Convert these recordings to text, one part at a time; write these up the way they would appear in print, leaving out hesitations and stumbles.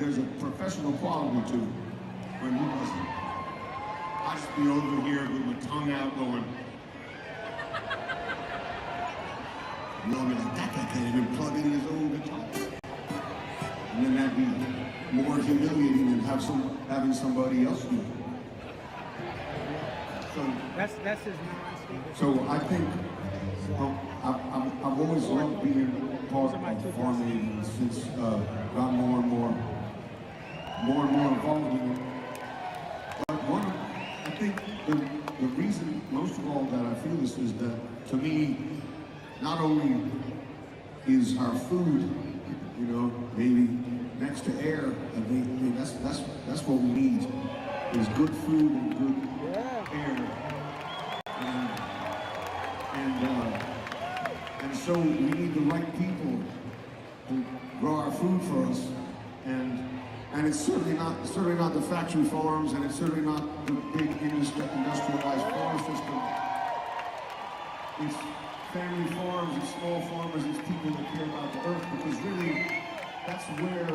there's a professional quality to it when he doesn't. I just be over here with my tongue out going. You know, be like, that guy can't even plug in his own guitar. And then that'd be more humiliating than having somebody else do it. So that's his non-state. So I think I've always loved being part of farming since got more and more involved in it. But I think the reason most of all that I feel this is that to me, not only is our food, you know, maybe next to air, I mean that's what we need is good food and good air. And so we need the right people to grow our food for us, and it's certainly not the factory farms, and it's certainly not the big industrialized farm system. It's family farms, it's small farmers, it's people that care about the earth, because really that's where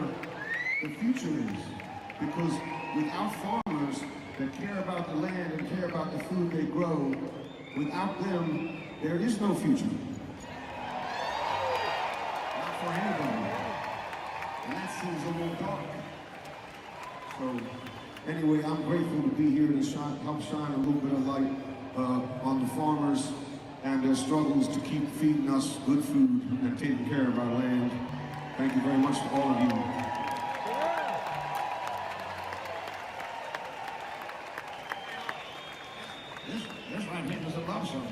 the future is. Because without farmers that care about the land and care about the food they grow, without them, there is no future. Not for anybody. And that seems a little dark. So, anyway, I'm grateful to be here to help shine a little bit of light on the farmers and their struggles to keep feeding us good food and taking care of our land. Thank you very much to all of you. This right here is a love song.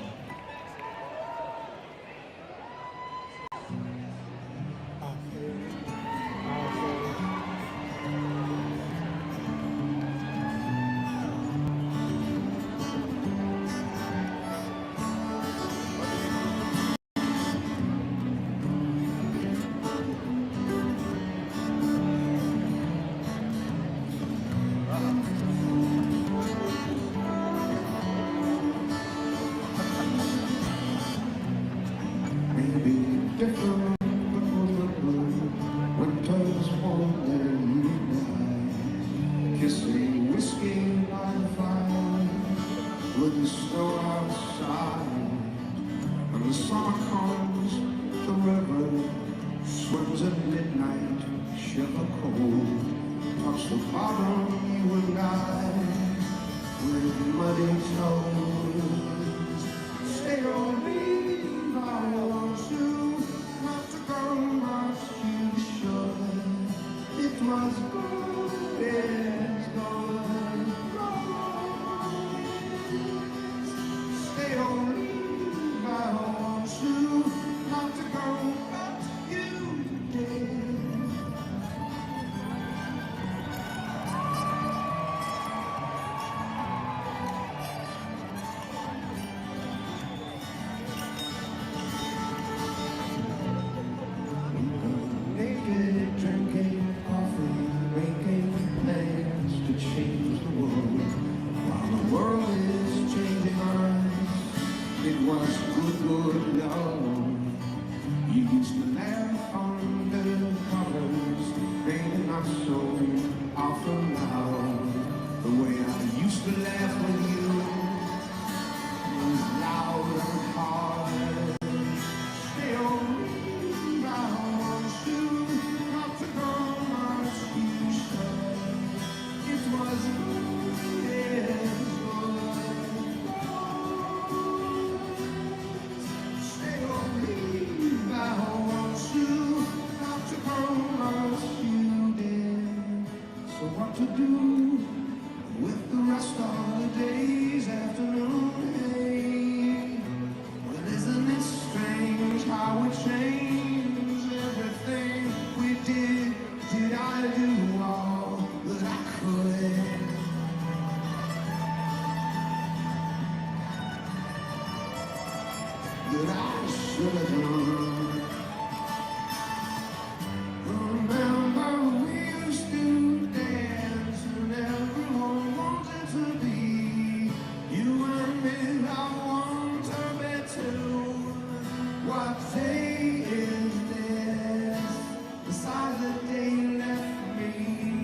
Besides the day left me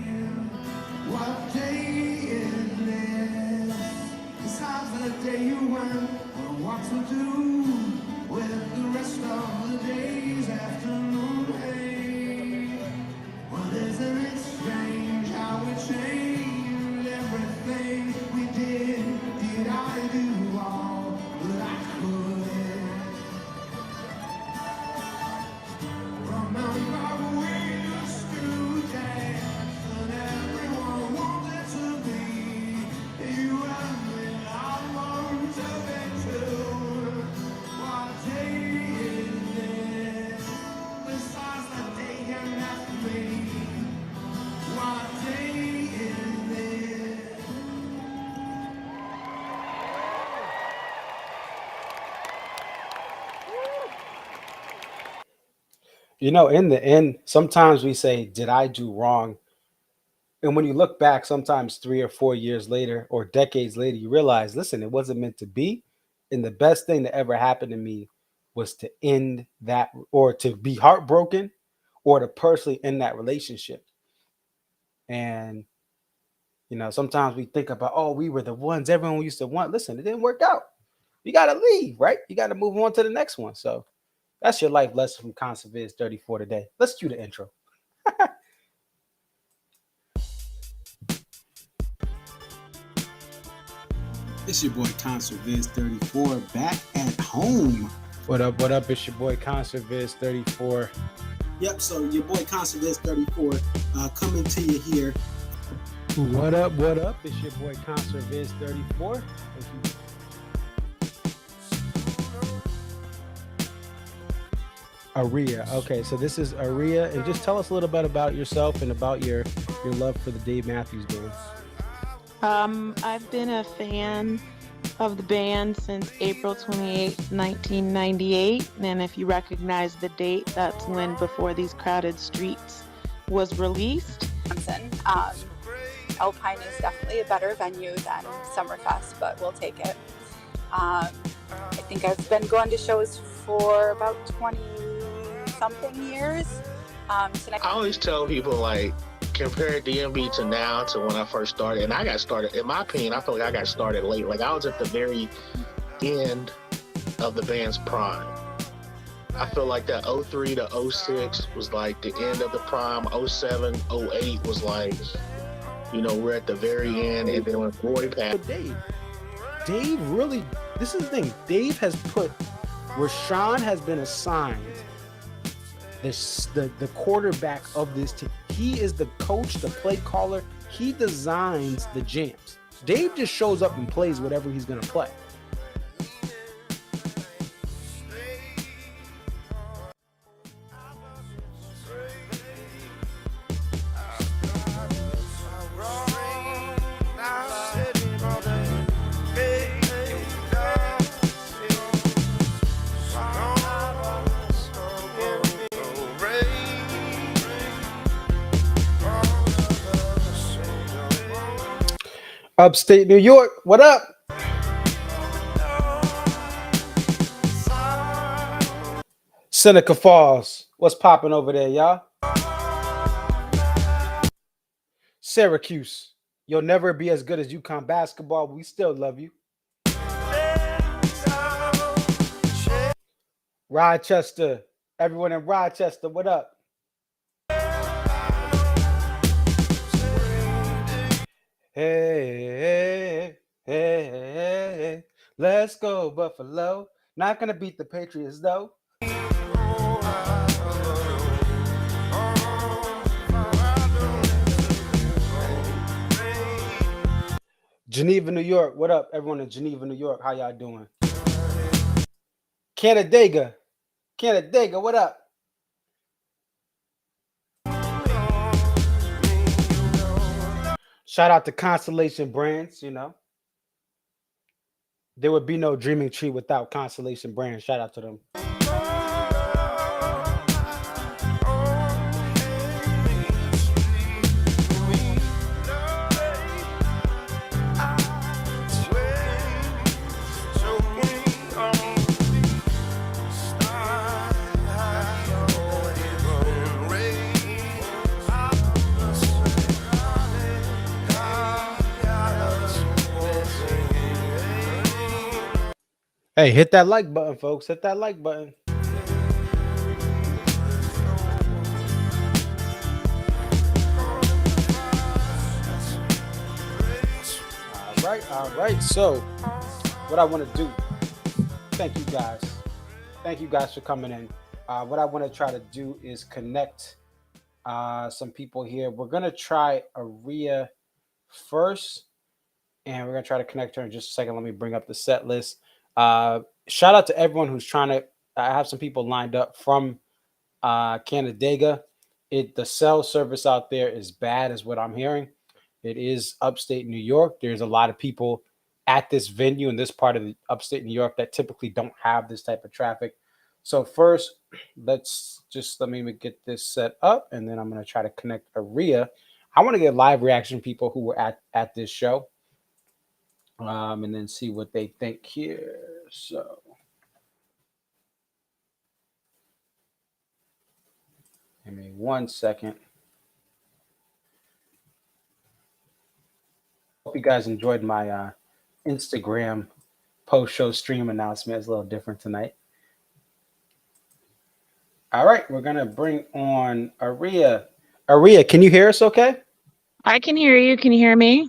wondering what to do with the rest of the day's afternoon. Hey, well, isn't it strange how we changed everything we did? Did I do all that I could? Remember we used to dance and everyone wanted to be you and me. I want to be too. What day is this? Besides the day you left me. What day is this? You know, in the end, sometimes we say, did I do wrong? And when you look back, sometimes 3 or 4 years later or decades later, you realize, listen, it wasn't meant to be. And the best thing that ever happened to me was to end that or to be heartbroken or to personally end that relationship. And, you know, sometimes we think about, oh, we were the ones everyone used to want. Listen, it didn't work out. You got to leave, right? You got to move on to the next one. So that's your life lesson from Conceviz 34 today. Let's cue the intro. It's your boy Conceviz 34 back at home. What up? What up? It's your boy Conceviz 34. Yep, so your boy Constellation 34 coming to you here. What up? What up? It's your boy Conceviz 34. Ariya. Okay, so this is Ariya, and just tell us a little bit about yourself and about your love for the Dave Matthews Band. I've been a fan of the band since April 28, 1998. And if you recognize the date, that's when Before These Crowded Streets was released. Alpine is definitely a better venue than Summerfest, but we'll take it. I think I've been going to shows for about 20-something years. I always tell people, like, compare DMB to now to when I first started. And I got started, in my opinion, I feel like I got started late. Like, I was at the very end of the band's prime. I feel like that 03 to 06 was like the end of the prime. 07, 08 was like, you know, we're at the very end. And then when Roy passed. Dave really, this is the thing. Dave has put, where Sean has been assigned the quarterback of this team. He is the coach, the play caller. He designs the jams. Dave just shows up and plays whatever he's going to play. Upstate New York, what up? Seneca Falls, what's popping over there, y'all? Syracuse, you'll never be as good as UConn basketball, but we still love you. Rochester, everyone in Rochester, what up? Hey, let's go, Buffalo. Not gonna beat the Patriots, though. Geneva, New York. What up, everyone in Geneva, New York? How y'all doing? Canandaigua, what up? Shout out to Constellation Brands, you know. There would be no Dreaming Tree without Constellation Brands. Shout out to them. Hey, hit that like button, folks. Hit that like button. All right, all right. So, what I want to do, thank you guys. Thank you guys for coming in. What I want to try to do is connect some people here. We're going to try Ariya first, and we're going to try to connect her in just a second. Let me bring up the set list. Shout out to everyone who's trying to. I have some people lined up from Canandaigua. The cell service out there is bad, is what I'm hearing. It is upstate New York. There's a lot of people at this venue in this part of the upstate New York that typically don't have this type of traffic. So first, let me get this set up, and then I'm going to try to connect Ariya. I want to get live reaction from people who were at this show, and then see what they think here. So. Give me 1 second. Hope you guys enjoyed my Instagram post-show stream announcement. It's a little different tonight. All right, we're gonna bring on Ariya. Ariya, can you hear us okay? I can hear you. Can you hear me?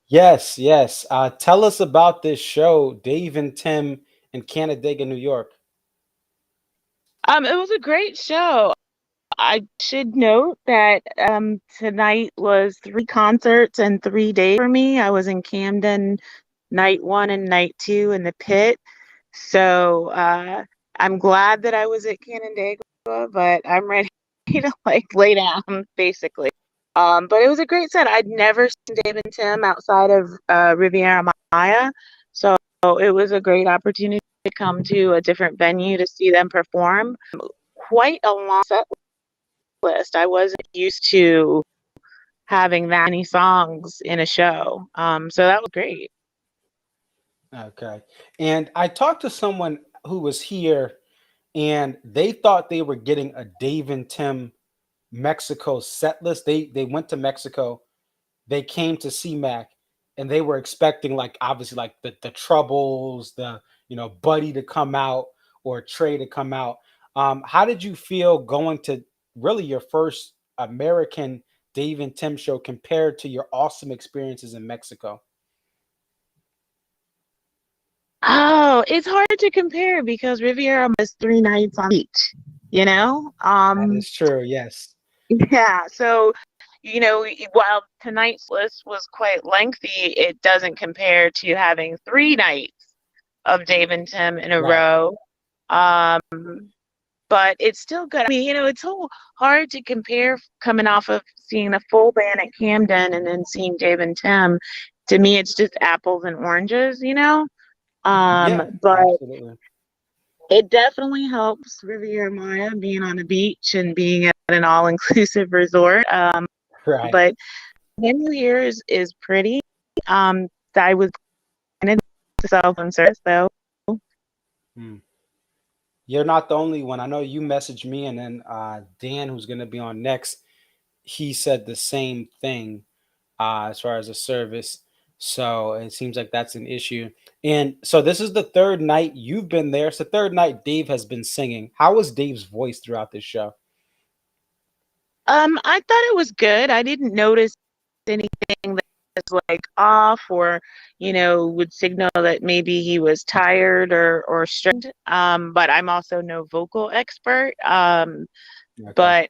Yes, yes. Tell us about this show, Dave and Tim in Canandaigua, New York. It was a great show. I should note that tonight was 3 concerts and 3 days for me. I was in Camden night 1 and night 2 in the pit. So I'm glad that I was at Canandaigua, but I'm ready to like lay down basically. But it was a great set. I'd never seen Dave and Tim outside of Riviera Maya, so it was a great opportunity to come to a different venue to see them perform. Quite a long set list. I wasn't used to having that many songs in a show. So that was great. Okay. And I talked to someone who was here, and they thought they were getting a Dave and Tim Mexico set list. They went to Mexico, they came to CMAC, and they were expecting like obviously like the troubles, Buddy to come out or Trey to come out. How did you feel going to really your first American Dave and Tim show compared to your awesome experiences in Mexico? Oh, it's hard to compare because Riviera was 3 nights on beach, you know? That is true. Yes. Yeah. So, while tonight's list was quite lengthy, it doesn't compare to having 3 nights of Dave and Tim in a Right. row. But it's still good. I mean, it's so hard to compare coming off of seeing a full band at Camden and then seeing Dave and Tim. To me, it's just apples and oranges, Yeah. But Absolutely. it definitely helps Riviera Maya being on the beach and being at an all-inclusive resort. Right. But the venue here is pretty. I was kind of cell phone service though. Hmm. You're not the only one. I know you messaged me, and then Dan, who's going to be on next, he said the same thing as far as the service. So it seems like that's an issue. And so this is the third night you've been there. It's the third night Dave has been singing. How was Dave's voice throughout this show? I thought it was good. I didn't notice anything that was like off or, would signal that maybe he was tired or stressed. But I'm also no vocal expert. Okay. But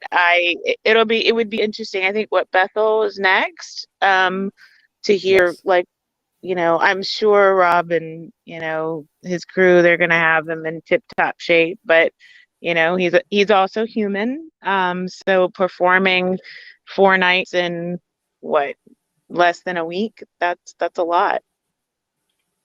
it would be interesting. I think what Bethel is next. To hear Yes. like, I'm sure Rob and, his crew, they're gonna have him in tip top shape, but he's also human. So performing 4 nights in what, less than a week, that's a lot.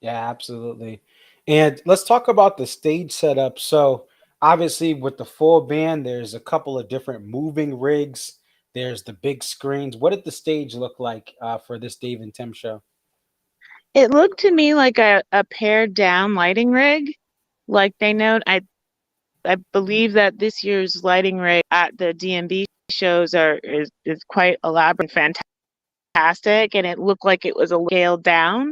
Yeah, absolutely. And let's talk about the stage setup. So obviously with the full band, there's a couple of different moving rigs. There's the big screens. What did the stage look like for this Dave and Tim show? It looked to me like a pared down lighting rig. Like they know, I believe that this year's lighting rig at the DMB shows is quite elaborate and fantastic, and it looked like it was a scaled down.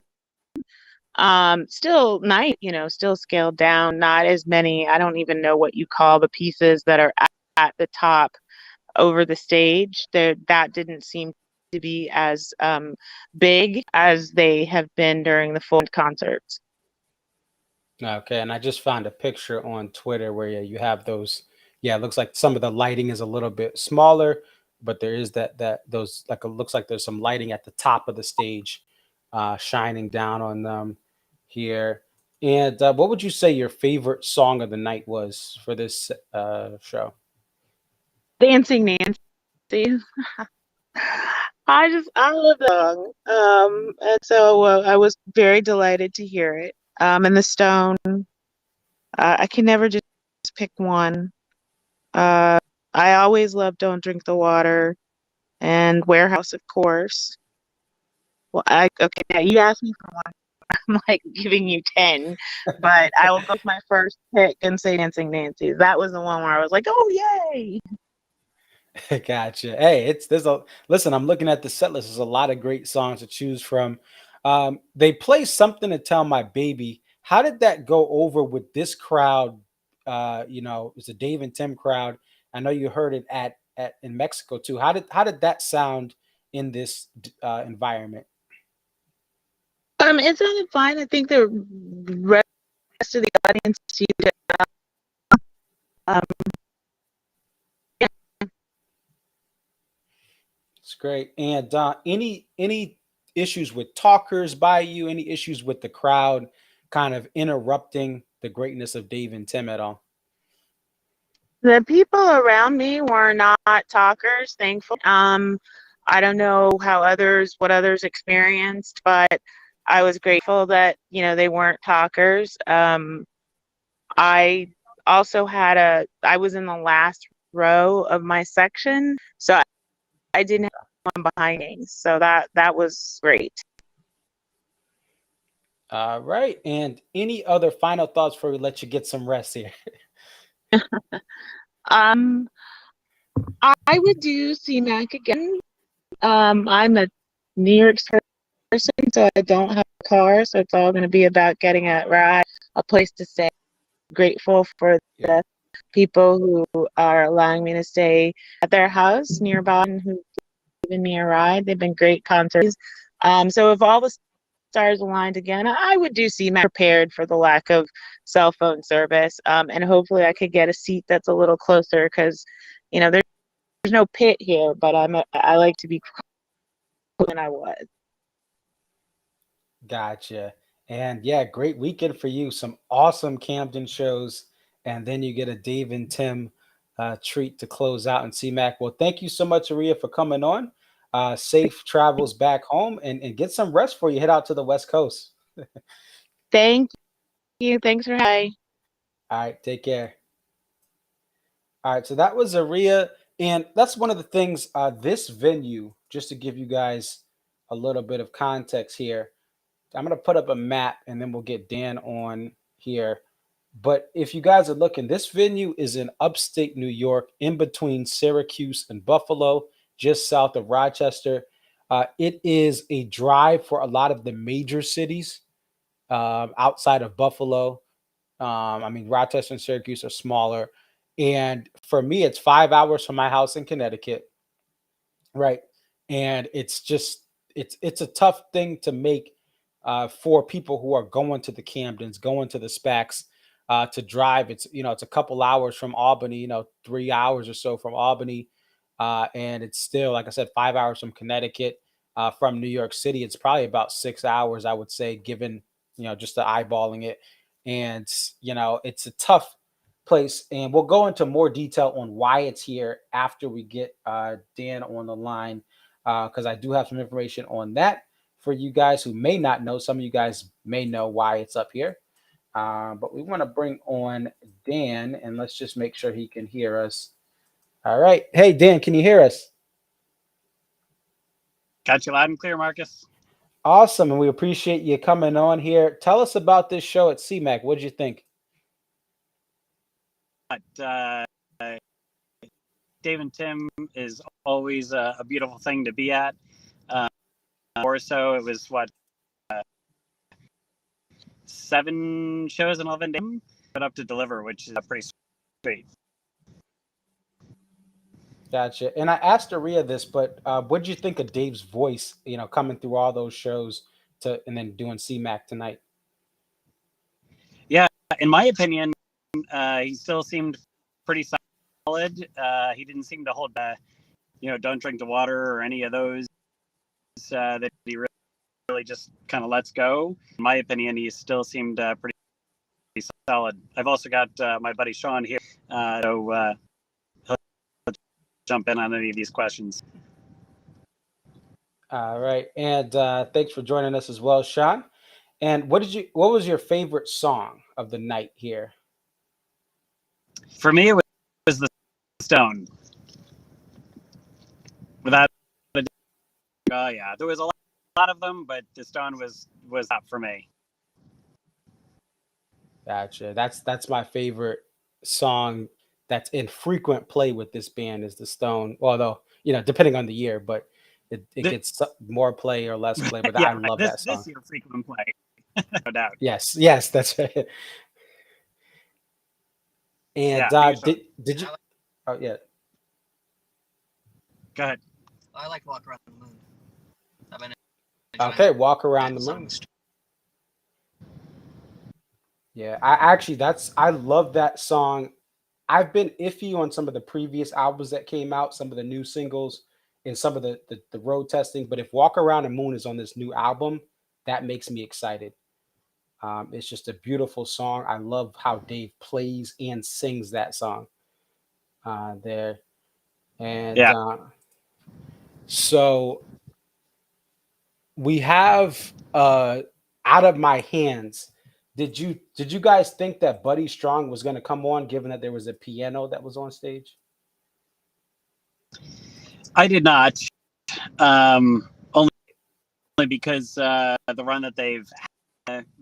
Still nice, still scaled down, not as many. I don't even know what you call the pieces that are at the top over the stage. That didn't seem to be as big as they have been during the full concerts. Okay, and I just found a picture on Twitter where you have those. Yeah, it looks like some of the lighting is a little bit smaller, but there is that those like it looks like there's some lighting at the top of the stage, shining down on them here. And what would you say your favorite song of the night was for this show? Dancing Nancy. I love the song. And so I was very delighted to hear it. And the Stone, I can never just pick one. Uh, I always love Don't Drink the Water and Warehouse, of course. Well, okay, now you asked me for one. I'm like giving you 10, but I will go with my first pick and say Dancing Nancy. That was the one where I was like, oh, yay. Gotcha. Hey, there's a listen. I'm looking at the set list. There's a lot of great songs to choose from. They play Something to Tell My Baby. How did that go over with this crowd? It's a Dave and Tim crowd. I know you heard it at in Mexico too. How did that sound in this environment? It sounded fine. I think the rest of the audience seemed to, um, It's great. And any issues with talkers by you? Any issues with the crowd kind of interrupting the greatness of Dave and Tim at all? the people around me were not talkers, thankfully. I don't know what others experienced, but I was grateful that, they weren't talkers. I also I was in the last row of my section, so I didn't have one behind me. So that was great. All right. And any other final thoughts before we let you get some rest here? Um, I would do CMAC again. I'm a New York person, so I don't have a car, so it's all going to be about getting a ride, a place to stay. Grateful for the people who are allowing me to stay at their house nearby and who've given me a ride. They've been great concerts. So if all the stars aligned again, I would do CMAC, prepared for the lack of cell phone service. And hopefully I could get a seat that's a little closer because, there's no pit here, but I like to be closer than I was. Gotcha. And yeah, great weekend for you. Some awesome Camden shows. And then you get a Dave and Tim treat to close out in CMAC. Well, thank you so much, Ariya, for coming on. Safe travels back home and get some rest before you head out to the West Coast. Thank you. Thanks for having. All right, take care. All right, so that was Ariya. And that's one of the things, this venue, just to give you guys a little bit of context here. I'm going to put up a map and then we'll get Dan on here. But if you guys are looking, this venue is in upstate New York, in between Syracuse and Buffalo, just south of Rochester. It is a drive for a lot of the major cities outside of Buffalo. Rochester and Syracuse are smaller. And for me, it's 5 hours from my house in Connecticut. Right. And it's a tough thing to make for people who are going to the Camdens, going to the SPACs, to drive. It's a couple hours from Albany, 3 hours or so from Albany. And it's still, like I said, 5 hours from Connecticut. From New York City, it's probably about 6 hours, I would say, given, just the eyeballing it. And, it's a tough place. And we'll go into more detail on why it's here after we get Dan on the line, because I do have some information on that for you guys who may not know. Some of you guys may know why it's up here. But we want to bring on Dan, and let's just make sure he can hear us. All right. Hey, Dan, can you hear us? Got you loud and clear, Marcus. Awesome. And we appreciate you coming on here. Tell us about this show at CMAC. What did you think? Dave and Tim is always a beautiful thing to be at. Or so it was 7 shows in 11 days, but up to deliver, which is pretty sweet. Gotcha. And I asked Ariya this, but what did you think of Dave's voice? Coming through all those shows and then doing CMAC tonight. Yeah, in my opinion, he still seemed pretty solid. He didn't seem to hold, don't drink the water or any of those that he really just kind of lets go. In my opinion, he still seemed pretty solid. I've also got my buddy Sean here, so he'll jump in on any of these questions. All right, and thanks for joining us as well, Sean. And what was your favorite song of the night here? For me, it was The Stone. Without a doubt, yeah, there was a lot of them, but The Stone was up for me. Gotcha. That's my favorite song that's in frequent play with this band is The Stone. Although, depending on the year, but it gets more play or less play. But Yeah, I love that song. This year, frequent play, no doubt. Yes, that's right. And Yeah, did you? Oh yeah. Go ahead. I like Walk Around the Moon. Okay, Walk Around the Moon. Yeah, I love that song. I've been iffy on some of the previous albums that came out, some of the new singles, and some of the road testing. But if Walk Around the Moon is on this new album, that makes me excited. It's just a beautiful song. I love how Dave plays and sings that song there. And yeah. So we have Out of My Hands. Did you guys think that Buddy Strong was going to come on, given that there was a piano that was on stage? I did not. Only because the run that they've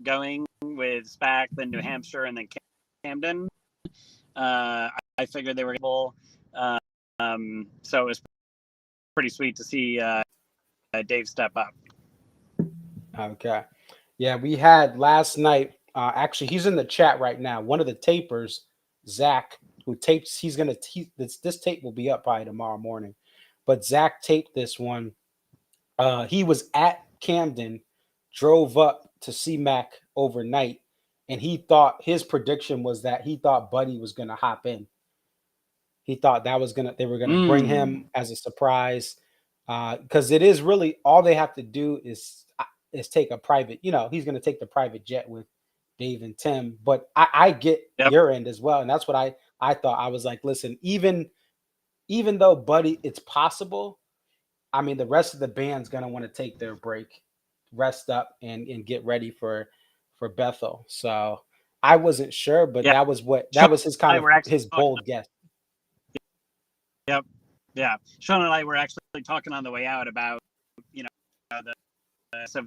going with SPAC, then New Hampshire, and then Camden, I figured they were able. So it was pretty sweet to see Dave step up. Okay. Yeah, we had last night. Actually, he's in the chat right now. One of the tapers, Zach, who tapes. This tape will be up probably tomorrow morning. But Zach taped this one. He was at Camden, drove up to CMAC overnight, and his prediction was that he thought Buddy was going to hop in. He thought they were gonna bring him as a surprise, because it is really all they have to do is take a private. He's going to take the private jet with Dave and Tim. But I get your end as well, and that's what I thought. I was like, listen, even though Buddy, it's possible. I mean, the rest of the band's gonna want to take their break, rest up, and get ready for Bethel. So I wasn't sure, but that was his kind of his bold guess. Yep. Yeah. Sean and I were actually talking on the way out about,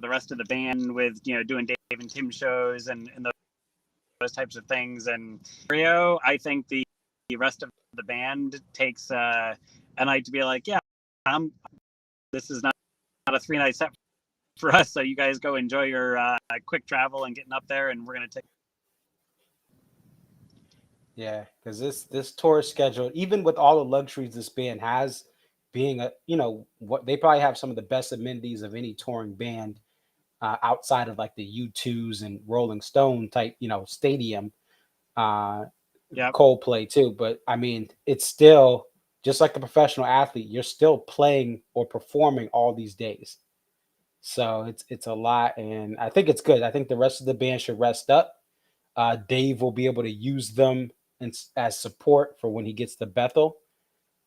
the rest of the band with, doing Dave and Tim shows and those types of things. And Rio, I think the rest of the band takes a night to be like, yeah, this is not a 3-night set for us. So you guys go enjoy your quick travel and getting up there, and we're going to take. Yeah, because this tour schedule, even with all the luxuries this band has, being what they probably have some of the best amenities of any touring band outside of like the U2s and Rolling Stone type, stadium, Coldplay too. But I mean, it's still just like a professional athlete. You're still playing or performing all these days, so it's a lot, and I think it's good. I think the rest of the band should rest up. Dave will be able to use them as support for when he gets to Bethel,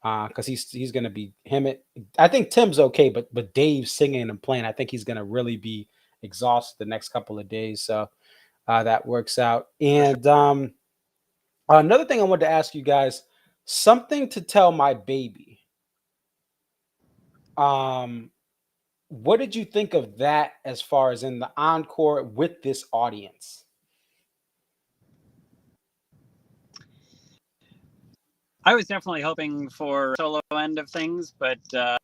because he's going to be I think Tim's okay, but Dave singing and playing, I think he's going to really be exhausted the next couple of days. So that works out. And another thing I wanted to ask you guys, something to tell my baby. What did you think of that as far as in the encore with this audience? I was definitely hoping for solo end of things, but the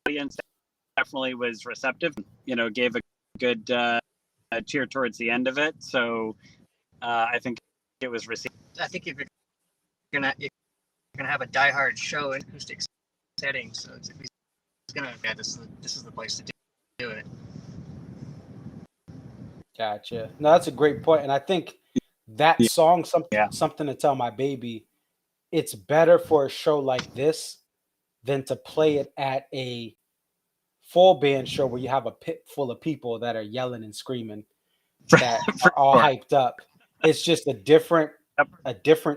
audience definitely was receptive. Gave a good cheer towards the end of it. So I think it was received. I think if you're gonna have a diehard show in acoustic setting, so it's gonna this is the place to do it. Gotcha. No, that's a great point, and I think that Yeah. song, something to tell my baby, it's better for a show like this than to play it at a full band show where you have a pit full of people that are yelling and screaming, that are all hyped up. It's just a different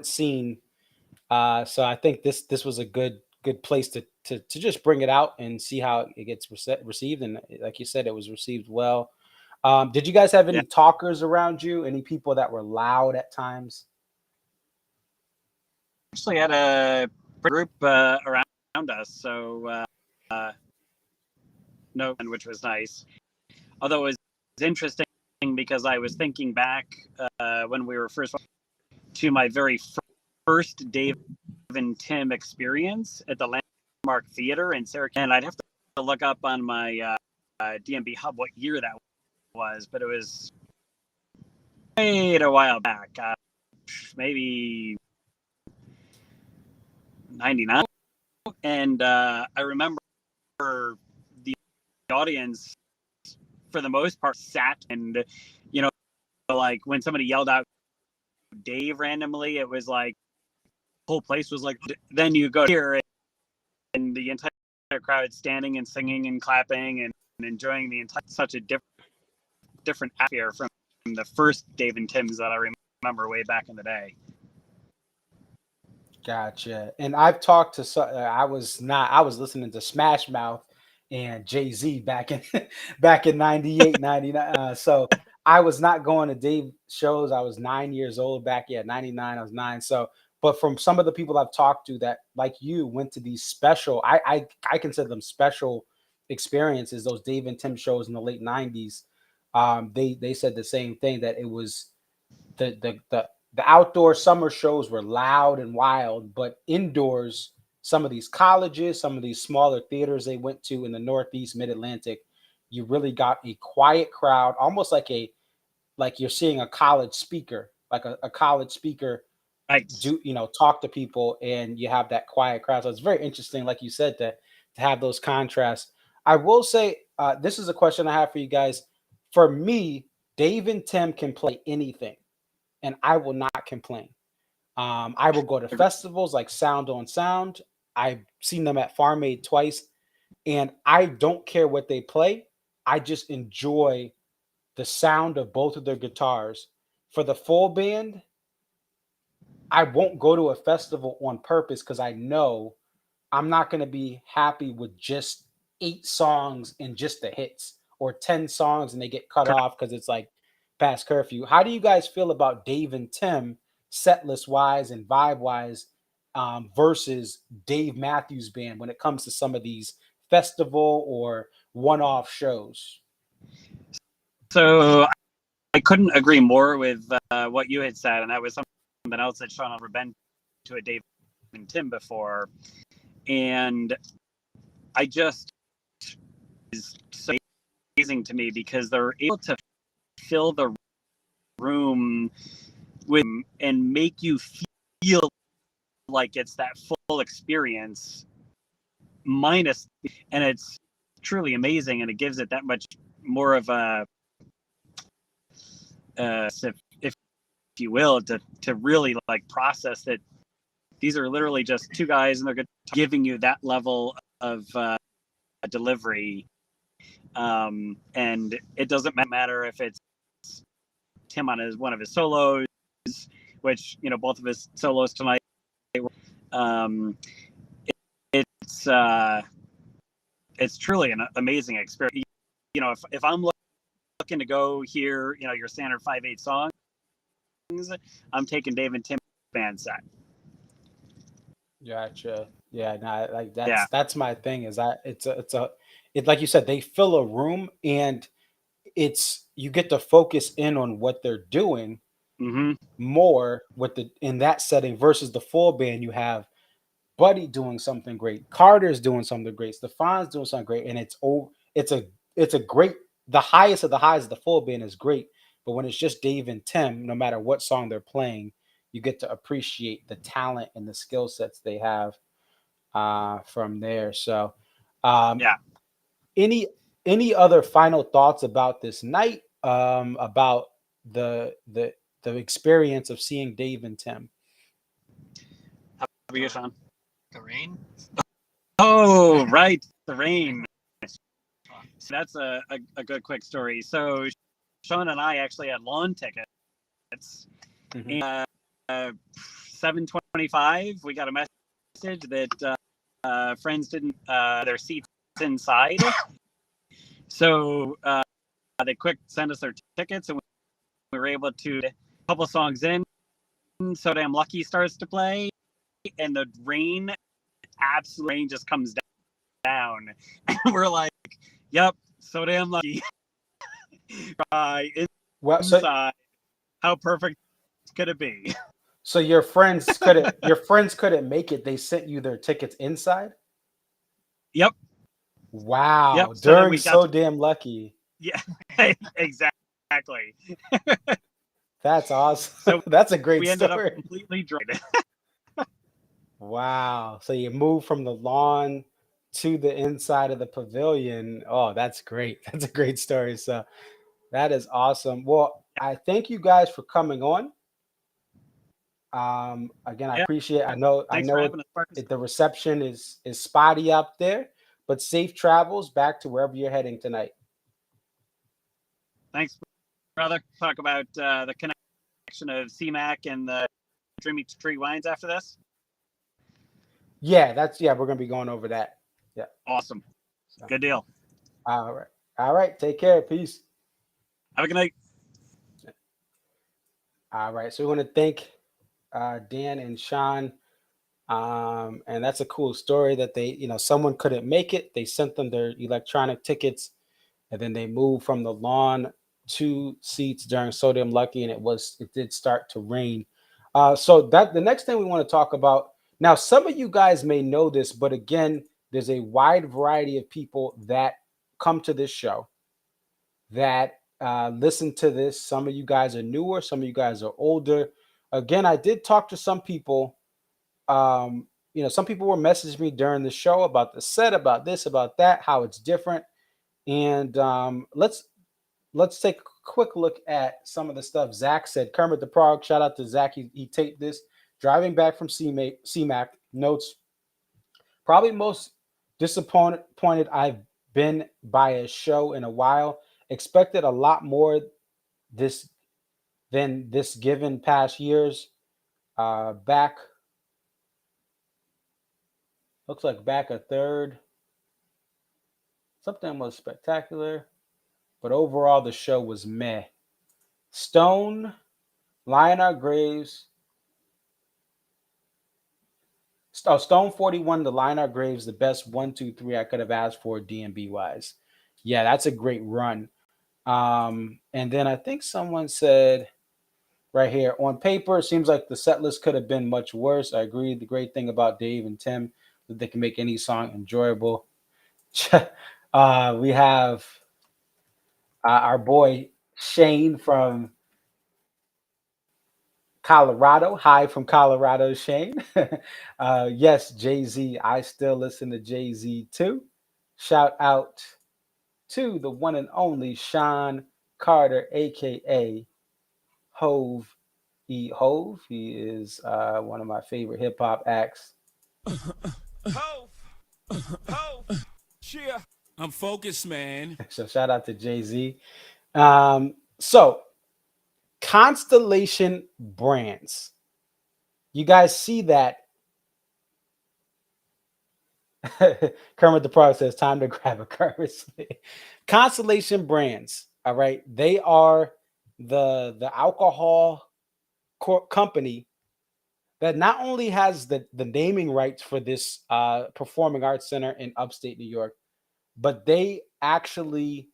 scene. So I think this was a good place to just bring it out and see how it gets received. And like you said, it was received well. Did you guys have any talkers around you? Any people that were loud at times? Actually had a group around us, so no, which was nice. Although it was interesting because I was thinking back when we were first to my very first Dave and Tim experience at the Landmark Theater in Syracuse, and I'd have to look up on my DMB Hub what year that was, but it was quite a while back, maybe 99. And I remember the audience, for the most part, sat and, like when somebody yelled out Dave randomly, it was like the whole place was like, then you go here and the entire crowd standing and singing and clapping and enjoying the entire, such a different atmosphere from the first Dave and Tim's that I remember way back in the day. Gotcha. And I've talked to I was listening to Smash Mouth and Jay-Z back in 98, 99. So I was not going to Dave shows. I was 9 years old back. Yeah, 99. I was 9. So, but from some of the people I've talked to that, like you, went to these special, I consider them special experiences, those Dave and Tim shows in the late 90s. They said the same thing, that it was the outdoor summer shows were loud and wild, but indoors, some of these colleges, some of these smaller theaters they went to in the Northeast, Mid-Atlantic, you really got a quiet crowd, almost like you're seeing a college speaker, like a college speaker talk to people, and you have that quiet crowd. So it's very interesting, like you said, to have those contrasts. I will say, this is a question I have for you guys. For me, Dave and Tim can play anything, and I will not complain. I will go to festivals like Sound on Sound. I've seen them at Farm Aid twice, and I don't care what they play. I just enjoy the sound of both of their guitars. For the full band, I won't go to a festival on purpose because I know I'm not going to be happy with just 8 songs and just the hits, or 10 songs and they get cut off because it's like past curfew. How do you guys feel about Dave and Tim, set list wise and vibe wise, versus Dave Matthews Band when it comes to some of these festival or one-off shows? So I couldn't agree more with what you had said, and that was something else that Sean had never been to a Dave and Tim before, and I just is so amazing to me because they're able to fill the room with and make you feel like it's that full experience minus, and it's truly amazing, and it gives it that much more of a if you will, to really like process that these are literally just 2 guys and they're giving you that level of delivery, and it doesn't matter if it's Tim on one of his solos, which both of his solos tonight, it's truly an amazing experience. If I'm looking to go hear your standard 5/8 songs, I'm taking Dave and Tim band set. Gotcha. Yeah, no, like that's my thing. Is that it's like you said, they fill a room, and you get to focus in on what they're doing more in that setting versus the full band. You have Buddy doing something great, Carter's doing something great, Stefan's doing something great, and it's a great the highest of the highs of the full band is great, but when it's just Dave and Tim, no matter what song they're playing, you get to appreciate the talent and the skill sets they have from there. So, Yeah. any other final thoughts about this night? About the experience of seeing Dave and Tim? How about you, Sean? The rain. Oh, right, the rain. So that's a good quick story. So Sean and I actually had lawn tickets. Mhm. And 7:25, we got a message that friends didn't their seats inside. So they quick sent us their tickets, and we were able to a couple songs in. So Damn Lucky starts to play, and the rain, absolute rain, just comes down. And we're like, "Yep, So Damn Lucky." Well, so Inside, how perfect could it be? so your friends couldn't make it. They sent you their tickets inside. Yep. Wow, So then during we got So to, Damn Lucky. yeah, exactly. That's awesome. So That's a great we ended up story. completely drained. Wow. So you moved from the lawn to the inside of the pavilion. Oh, that's great. That's a great story. So that is awesome. Well, I thank you guys for coming on. Again, I Yeah. appreciate. I Thanks for know having us, Marcus. the reception is spotty out there, but safe travels back to wherever you're heading tonight. Thanks, brother. Talk about the connection of CMAC and the Dreamy Tree Wines after this. Yeah, we're gonna be going over that. Yeah. Awesome. Good deal. All right. All right. Take care. Peace. Have a good night. All right. So we want to thank Dan and Sean. And that's a cool story that someone couldn't make it. They sent them their electronic tickets, and then they moved from the lawn to seats during So Damn Lucky, and it did start to rain. So that the next thing we want to talk about now, some of you guys may know this, but again, there's a wide variety of people that come to this show that listen to this. Some of you guys are newer, some of you guys are older. Again, I did talk to some people. Some people were messaging me during the show about the set, about this, about that, how it's different. And let's take a quick look at some of the stuff Zach said. Kermit the Prog, shout out to Zach. He taped this driving back from CMAC. Notes, probably most disappointed I've been by a show in a while. Expected a lot more this than this given past years. Back looks like back a third. Something was spectacular, but overall the show was meh. Stone, Lion Our Graves. Stone 41, the Lion Our Graves, the best 1, 2, 3 I could have asked for DMB wise. Yeah, that's a great run. And then I think someone said right here, on paper, it seems like the set list could have been much worse. I agree. The great thing about Dave and Tim that they can make any song enjoyable. We have our boy Shane from Colorado. Hi from Colorado, Shane. Yes, Jay-Z. I still listen to Jay-Z too. Shout out to the one and only Sean Carter, aka Hove E. Hove. He is one of my favorite hip hop acts. Hove. Yeah. I'm focused, man. So shout out to Jay-Z. So Constellation Brands. You guys see that? Kermit the Frog says, time to grab a Kermit. Constellation Brands. All right. They are the alcohol company that not only has the naming rights for this performing arts center in upstate New York, but they actually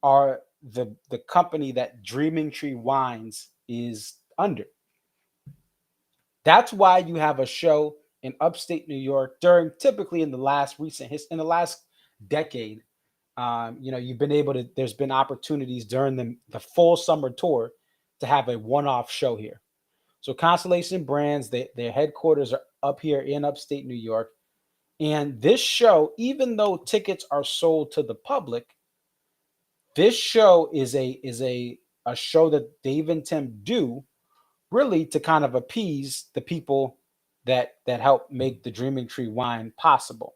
are the company that Dreaming Tree Wines is under. That's why you have a show in upstate New York during typically in the last decade. You've been able to. There's been opportunities during the full summer tour to have a one-off show here. So Constellation Brands, their headquarters are up here in upstate New York. And this show, even though tickets are sold to the public, this show is a show that Dave and Tim do really to kind of appease the people that help make the Dreaming Tree wine possible,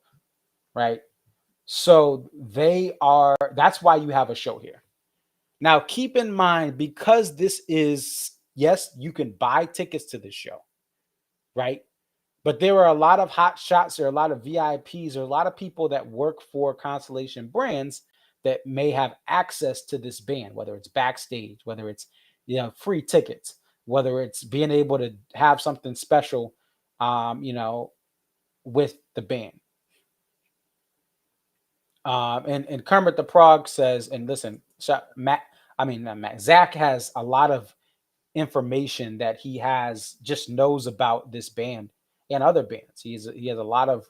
right? So that's why you have a show here. Now, keep in mind, because this is, yes, you can buy tickets to this show, right? But there are a lot of hot shots, there are a lot of VIPs, there are a lot of people that work for Constellation Brands that may have access to this band, whether it's backstage, whether it's free tickets, whether it's being able to have something special, with the band. And Kermit the Frog says, and listen, Zach has a lot of information that he knows about this band and other bands. He has a lot of,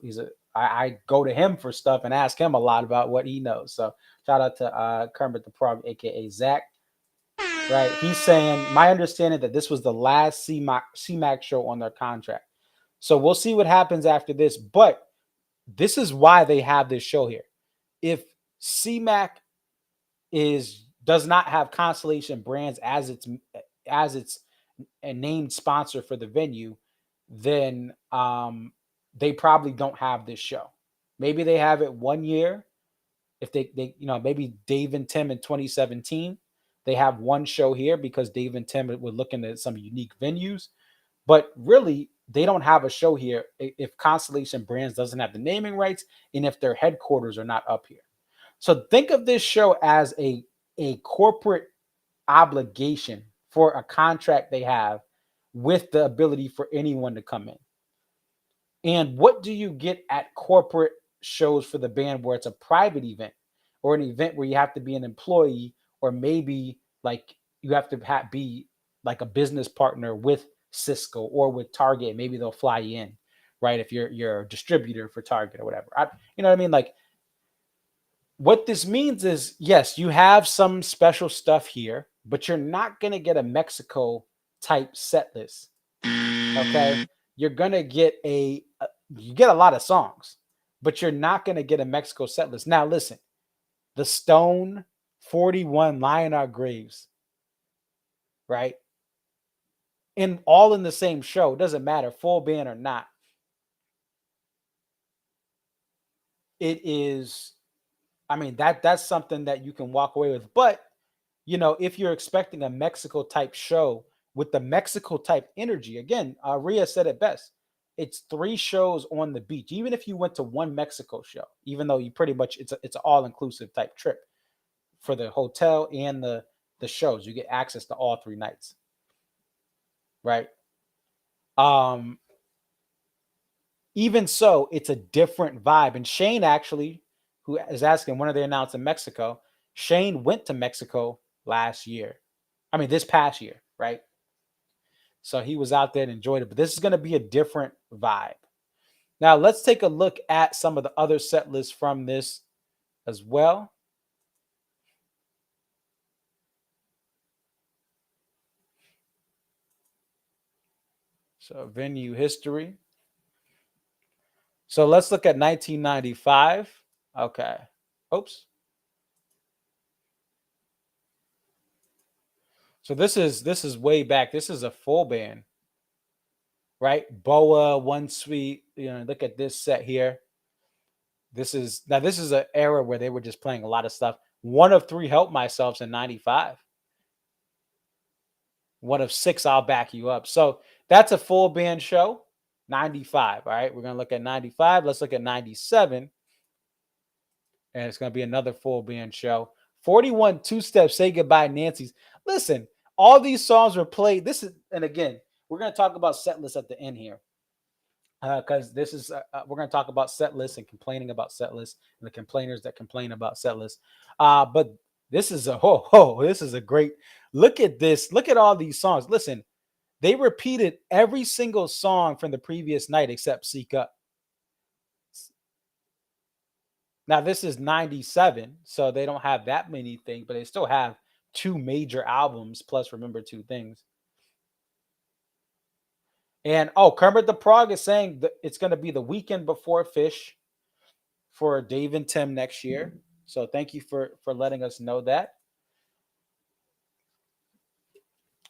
I go to him for stuff and ask him a lot about what he knows. So shout out to Kermit the Frog, aka Zach. Right. He's saying, my understanding that this was the last CMAC show on their contract. So we'll see what happens after this. But this is why they have this show here. If CMAC does not have Constellation Brands as its named sponsor for the venue, then they probably don't have this show. Maybe they have it 1 year. If they maybe Dave and Tim in 2017, they have one show here because Dave and Tim were looking at some unique venues. But really, they don't have a show here if Constellation Brands doesn't have the naming rights and if their headquarters are not up here. So think of this show as a corporate obligation for a contract they have with the ability for anyone to come in. And what do you get at corporate shows for the band where it's a private event or an event where you have to be an employee, or maybe like you have to be like a business partner with Cisco or with Target? Maybe they'll fly you in, right? If you're a distributor for Target or whatever. You know what I mean? Like, what this means is, yes, you have some special stuff here, but you're not going to get a Mexico type set list. Okay. You're going to get you get a lot of songs, but you're not going to get a Mexico set list. Now, listen, the Stone 41 Lie in Our Graves, right? And all in the same show. It doesn't matter, full band or not. It is, that's something that you can walk away with. But, if you're expecting a Mexico type show with the Mexico type energy, again, Ariya said it best. It's 3 shows on the beach. Even if you went to one Mexico show, even though you pretty much, it's an all-inclusive type trip for the hotel and the shows, you get access to all 3 nights. Right. Even so, it's a different vibe. And Shane, actually, who is asking when are they announced in Mexico? Shane went to Mexico this past year, right? So he was out there and enjoyed it. But this is going to be a different vibe. Now, let's take a look at some of the other set lists from this as well. So venue history. So let's look at 1995. Okay. Oops. So this is way back. This is a full band, right? Boa, One Sweet. Look at this set here. This is an era where they were just playing a lot of stuff. One of 3 Help Myself's in 95. One of 6 I'll Back You Up. So that's a full band show. 95. All right. We're going to look at 95. Let's look at 97. And it's going to be another full band show. 41 Two-Step, Say Goodbye Nancy's. Listen, all these songs were played. And again, we're going to talk about set lists at the end here. Because this is, we're going to talk about set lists and complaining about set lists and the complainers that complain about set lists. But this is this is a great, look at this. Look at all these songs. Listen, they repeated every single song from the previous night except Seek Up. Now this is 97, so they don't have that many things, but they still have 2 major albums plus Remember 2 Things. And Kermit the Frog is saying that it's going to be the weekend before Phish for Dave and Tim next year. So thank you for letting us know that.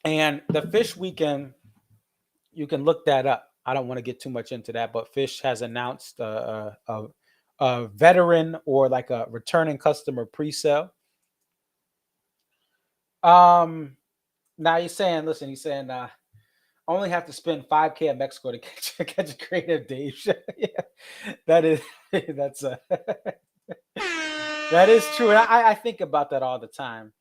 And the Phish weekend, you can look that up. I don't want to get too much into that, but Phish has announced a veteran or like a returning customer pre-sale. Now he's saying, I only have to spend $5K at Mexico to catch a creative Dave show. Yeah, that is that is true. And I think about that all the time.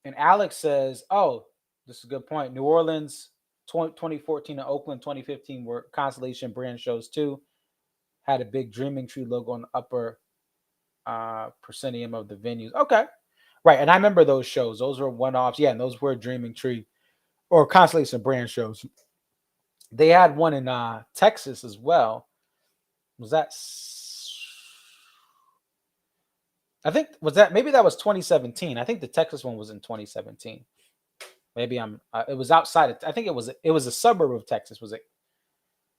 And Alex says, "Oh, this is a good point. New Orleans 2014 and Oakland 2015 were Constellation brand shows too. Had a big Dreaming Tree logo on the upper proscenium of the venues. Okay, right. And I remember those shows. Those were one-offs. Yeah, and those were Dreaming Tree or Constellation brand shows. They had one in Texas as well. Was that? Maybe that was 2017. I think the Texas one was in 2017. Maybe it was outside of, I think it was a suburb of Texas. Was it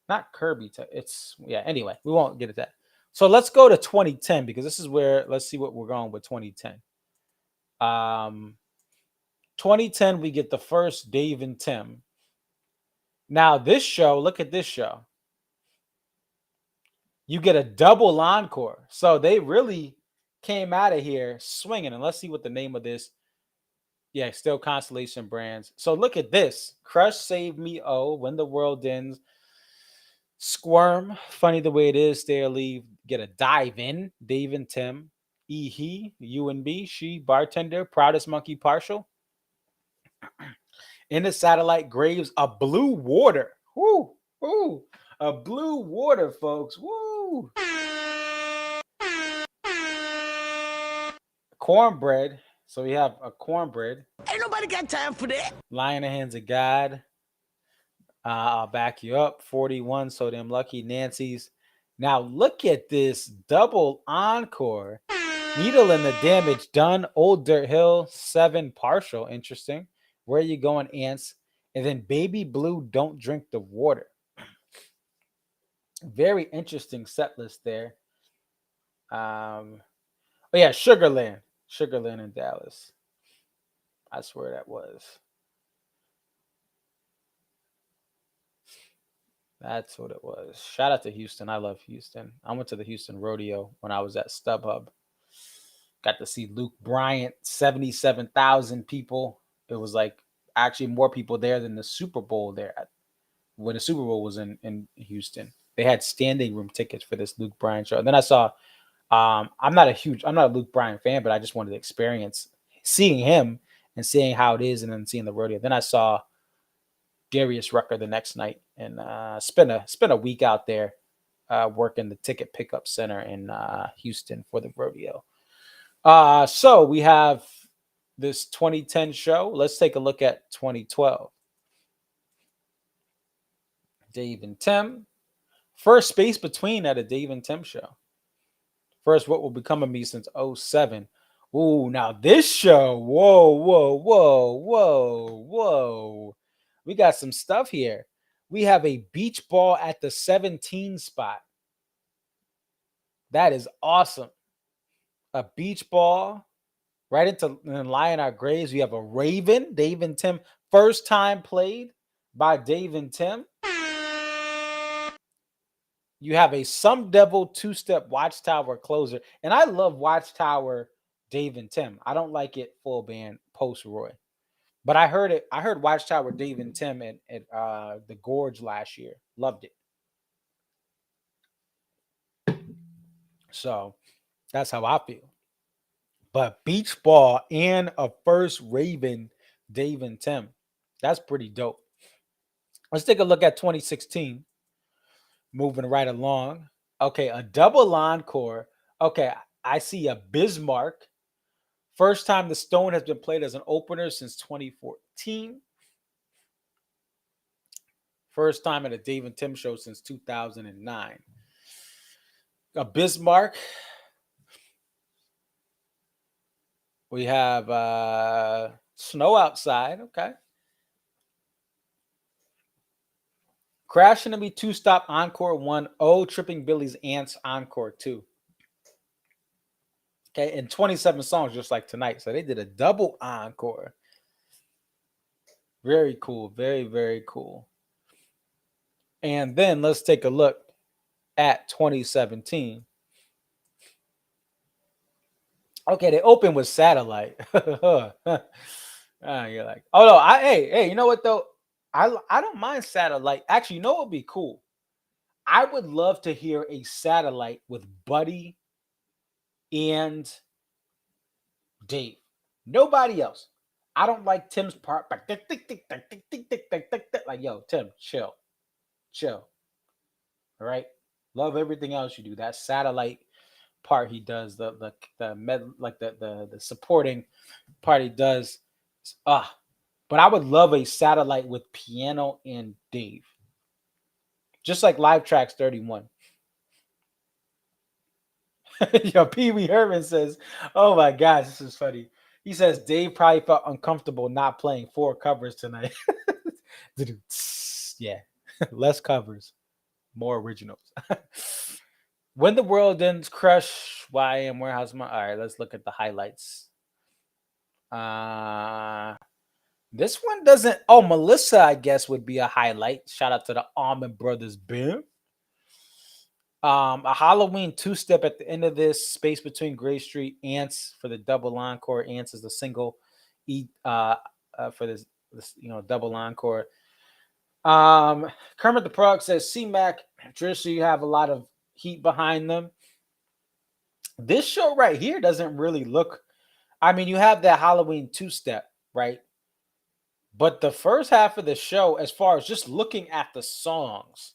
not Kirby? Anyway, we won't get at that. So let's go to 2010 because this is where, let's see what we're going with 2010. 2010, we get the first Dave and Tim. Now this show, look at this show. You get a double encore. So they really came out of here swinging. And let's see what the name of this. Yeah, still Constellation brands. So look at this. Crush, Save Me, Oh, When the World Ends, Squirm, Funny the Way It Is, Stay or Leave, get a Dive In, Dave and Tim, He, You and B, She, Bartender, Proudest Monkey, Partial. In the Satellite Graves, a Blue Water. Woo, woo, a Blue Water, folks. Woo. Cornbread. So we have a Cornbread. Ain't nobody got time for that. Lie in the Hands of God. I'll back you up. 41. So Damn Lucky. Nancy's. Now look at this double encore. Needle in the Damage Done. Old Dirt Hill. 7 Partial. Interesting. Where You Going, Ants? And then Baby Blue, Don't Drink the Water. Very interesting set list there. Sugarland. Sugarland in Dallas. I swear that was. That's what it was. Shout out to Houston. I love Houston. I went to the Houston Rodeo when I was at StubHub. Got to see Luke Bryant, 77,000 people. It was like actually more people there than the Super Bowl there when the Super Bowl was in Houston. They had standing room tickets for this Luke Bryant show. And then I saw, I'm not a Luke Bryant fan, but I just wanted to experience seeing him and seeing how it is and then seeing the rodeo. Then I saw Darius Rucker the next night and spent a week out there working the ticket pickup center in Houston for the rodeo. So we have this 2010 show. Let's take a look at 2012. Dave and Tim. First Space Between at a Dave and Tim show. First What Will Become of Me since 07. Ooh, now this show. Whoa. We got some stuff here. We have a beach ball at the 17 spot. That is awesome. A beach ball right into Lie in Our Graves. We have a Raven, Dave and Tim. First time played by Dave and Tim. You have a Some Devil 2-step Watchtower closer. And I love Watchtower Dave and Tim. I don't like it full band post Roy. But I heard Watchtower Dave and Tim at the Gorge last year. Loved it. So that's how I feel. But beach ball and a first Raven Dave and Tim. That's pretty dope. Let's take a look at 2016. Moving right along. Okay, a double encore. Okay, I see a Bismarck. First time the Stone has been played as an opener since 2014. First time at a Dave and Tim show since 2009. A Bismarck. We have Snow Outside. Okay. Crash Enemy 2 Stop Encore 1. Oh, Tripping Billy's Ants Encore 2. Okay. And 27 songs just like tonight. So they did a double encore. Very cool. Very, very cool. And then let's take a look at 2017. Okay, they open with Satellite. You're like, oh no, hey, you know what though? I don't mind Satellite. Actually, you know what would be cool? I would love to hear a Satellite with Buddy and Dave. Nobody else. I don't like Tim's part. Like, yo, Tim, chill. All right. Love everything else you do. That Satellite part he does, the supporting part he does. But I would love a Satellite with piano and Dave. Just like Live Tracks 31. Yo, Pee Wee Herman says, oh my gosh, this is funny. He says Dave probably felt uncomfortable not playing 4 covers tonight. Yeah, less covers, more originals. When the World Ends, Crush, YM, Warehouse. All right, let's look at the highlights. This one doesn't. Oh, Melissa, I guess, would be a highlight. Shout out to the Allman Brothers Band. A Halloween 2-step at the end of this. Space Between Gray Street. Ants for the double encore. Ants is the single. For this double encore. Kermit the Frog says CMAC. Traditionally, you have a lot of heat behind them. This show right here doesn't really look. I mean, you have that Halloween 2-step, right? But the first half of the show, as far as just looking at the songs,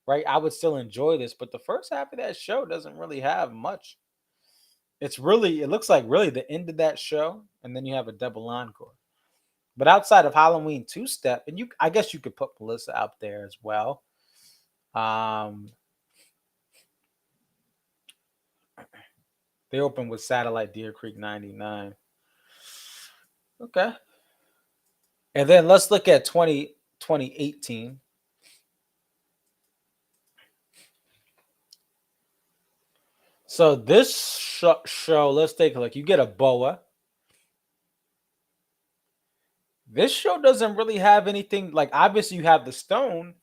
right, I would still enjoy this. But the first half of that show doesn't really have much. It looks like really the end of that show, and then you have a double encore. But outside of Halloween 2-step, and I guess you could put Melissa out there as well. They open with Satellite, Deer Creek 99. Okay. And then let's look at 2018. So this show, let's take a look. You get a boa. This show doesn't really have anything. Like, obviously, you have the stone.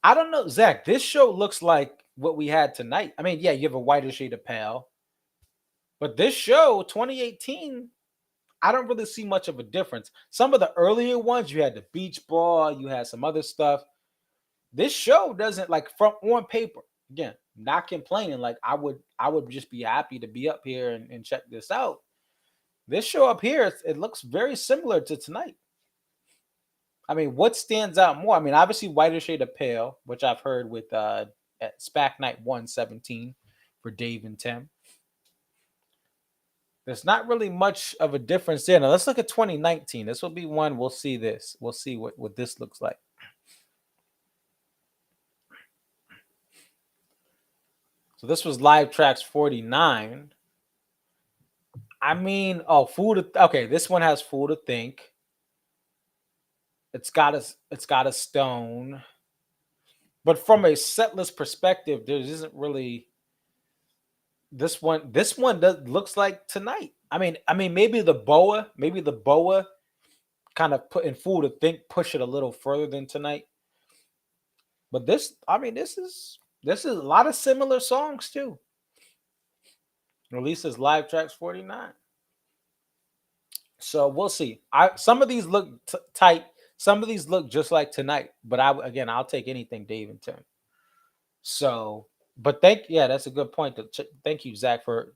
I don't know, Zach. This show looks like what we had tonight. I mean, yeah, you have a whiter shade of pale. But this show, 2018, I don't really see much of a difference. Some of the earlier ones, you had the beach ball, you had some other stuff. This show doesn't, like, from on paper. Again, not complaining. Like, I would just be happy to be up here and check this out. This show up here, it looks very similar to tonight. I mean, what stands out more? I mean, obviously, whiter shade of pale, which I've heard with at SPAC Night 117 for Dave and Tim. There's not really much of a difference there. Now, let's look at 2019. This will be one. We'll see this. We'll see what this looks like. So this was Live Tracks 49. I mean, okay, this one has Fool to Think. It's got a stone. But from a setlist perspective, there isn't really this one looks like tonight. I mean, maybe the boa kind of put in Fool to Think, push it a little further than tonight. But this is a lot of similar songs too. Releases Live Tracks 49. So we'll see. Some of these look tight. Some of these look just like tonight. But I'll take anything Dave and Tim. So, but that's a good point. Thank you, Zach, for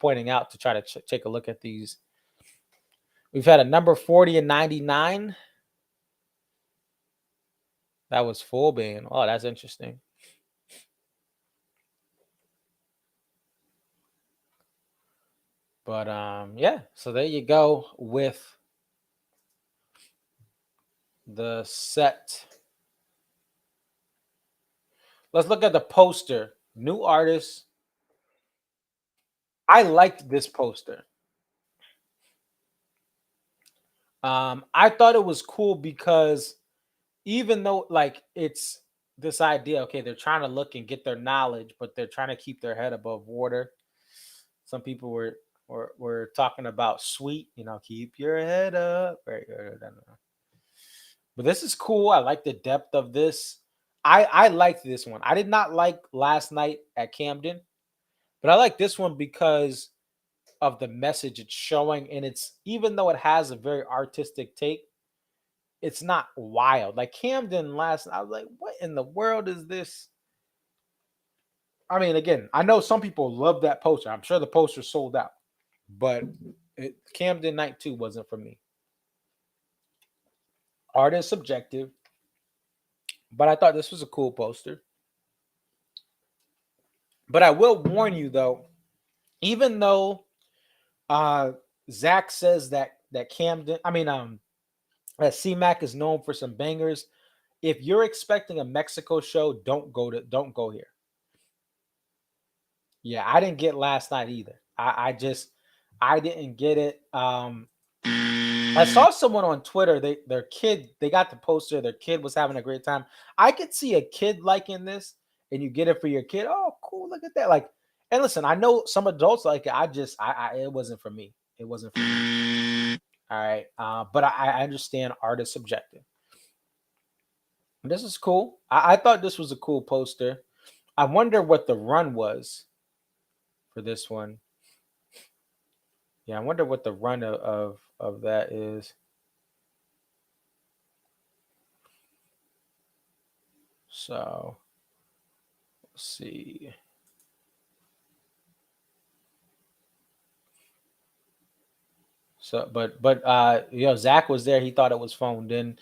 pointing out to try to take a look at these. We've had a number 40 and 99. That was full band. Oh, that's interesting. But yeah, so there you go with the set. Let's look at the poster. New artist, I liked this poster. I thought it was cool because even though like it's this idea, okay, they're trying to look and get their knowledge, but they're trying to keep their head above water. Some people were talking about sweet, keep your head up. Right, I don't know. But this is cool. I like the depth of this. I liked this one. I did not like last night at Camden, but I like this one because of the message it's showing, and it's even though it has a very artistic take, it's not wild. Like Camden last, I was like, what in the world is this? I mean, again, I know some people love that poster. I'm sure the poster sold out, but Camden Night 2 wasn't for me. Art is subjective, but I thought this was a cool poster. But I will warn you though, even though Zach says that Camden, that CMAC is known for some bangers. If you're expecting a Mexico show, don't go here. Yeah, I didn't get last night either. I didn't get it. I saw someone on Twitter, they got the poster, their kid was having a great time. I could see a kid liking this and you get it for your kid. Oh, cool, look at that. Like, and listen, I know some adults like it. It wasn't for me. It wasn't for me. All right. But I understand art is subjective. This is cool. I thought this was a cool poster. I wonder what the run was for this one. Yeah, I wonder what the run of that is. So let's see. So but Zach was there. He thought it was phoned in.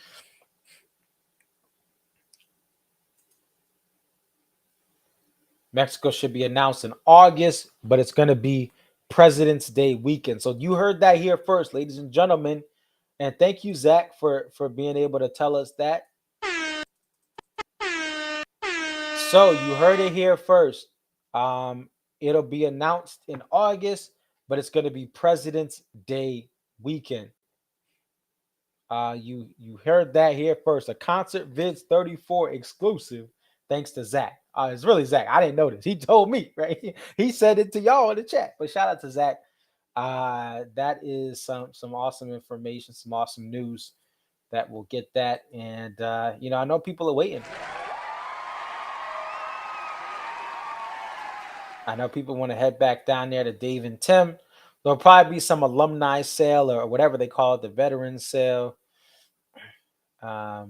Mexico should be announced in August, but it's going to be President's Day weekend. So you heard that here first, ladies and gentlemen. And thank you, Zach, for being able to tell us that. So you heard it here first. It'll be announced in August, but it's going to be President's Day weekend. You heard that here first. A Concert Vids 34 exclusive, thanks to Zach. It's really Zach. I didn't notice. He told me, right? He said it to y'all in the chat. But shout out to Zach. That is some awesome information, some awesome news that will get that. And I know people are waiting. I know people want to head back down there to Dave and Tim. There'll probably be some alumni sale or whatever they call it, the veterans sale. So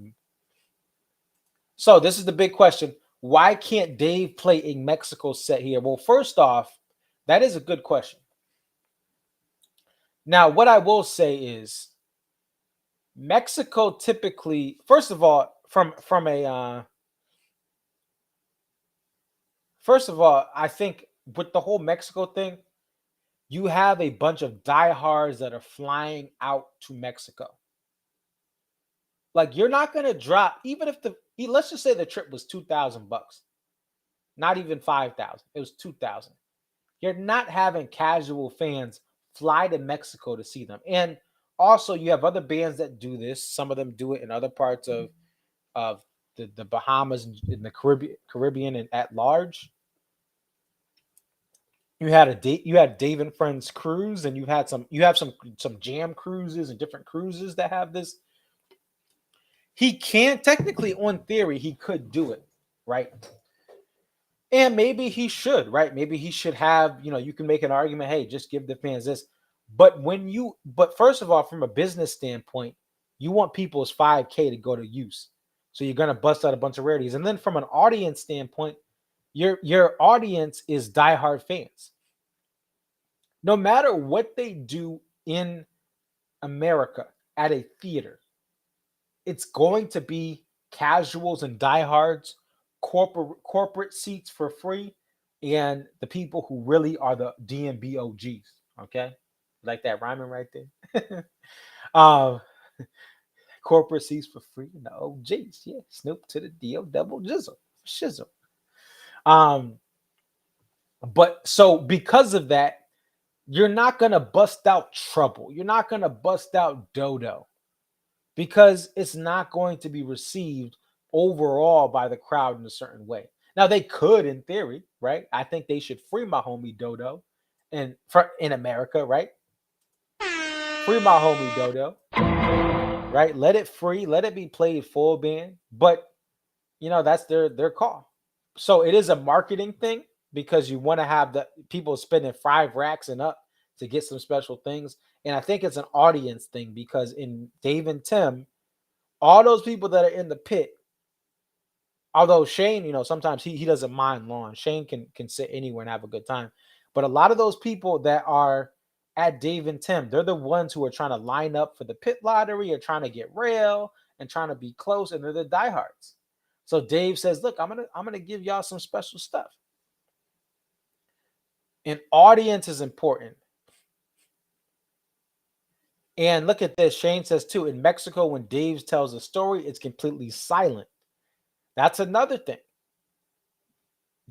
this is the big question. Why can't Dave play a Mexico set here? Well, first off, that is a good question. Now, what I will say is Mexico typically, first of all, I think with the whole Mexico thing, you have a bunch of diehards that are flying out to Mexico. Like you're not going to drop, even if let's just say the trip was $2,000, not even 5,000. It was 2,000. You're not having casual fans fly to Mexico to see them. And also you have other bands that do this. Some of them do it in other parts of the Bahamas and the Caribbean and at large. You had Dave and Friends cruise, and you have some jam cruises and different cruises that have this. He can't technically, on theory, he could do it, right? And maybe he should, right? Maybe he should have, you can make an argument, hey, just give the fans this. But first of all, from a business standpoint, you want people's 5K to go to use. So you're going to bust out a bunch of rarities. And then from an audience standpoint, your audience is diehard fans. No matter what they do in America at a theater, it's going to be casuals and diehards, corporate seats for free, and the people who really are the DMB OGs. Okay, like that rhyming right there. Corporate seats for free, and the OGs. Yeah, Snoop to the D-O double jizzle, shizzle. But so because of that, you're not going to bust out Trouble. You're not going to bust out Dodo because it's not going to be received overall by the crowd in a certain way. Now they could, in theory, right? I think they should free my homie Dodo, and in America, right? Free my homie Dodo, right? Let it free, let it be played full band. But that's their call. So it is a marketing thing because you want to have the people spending 5 racks and up to get some special things. And I think it's an audience thing because in Dave and Tim, all those people that are in the pit, although Shane, sometimes he doesn't mind lawn. Shane can sit anywhere and have a good time. But a lot of those people that are at Dave and Tim, they're the ones who are trying to line up for the pit lottery or trying to get rail and trying to be close, and they're the diehards. So Dave says, look, I'm gonna give y'all some special stuff. And audience is important. And look at this. Shane says too, in Mexico, when Dave tells a story, it's completely silent. That's another thing.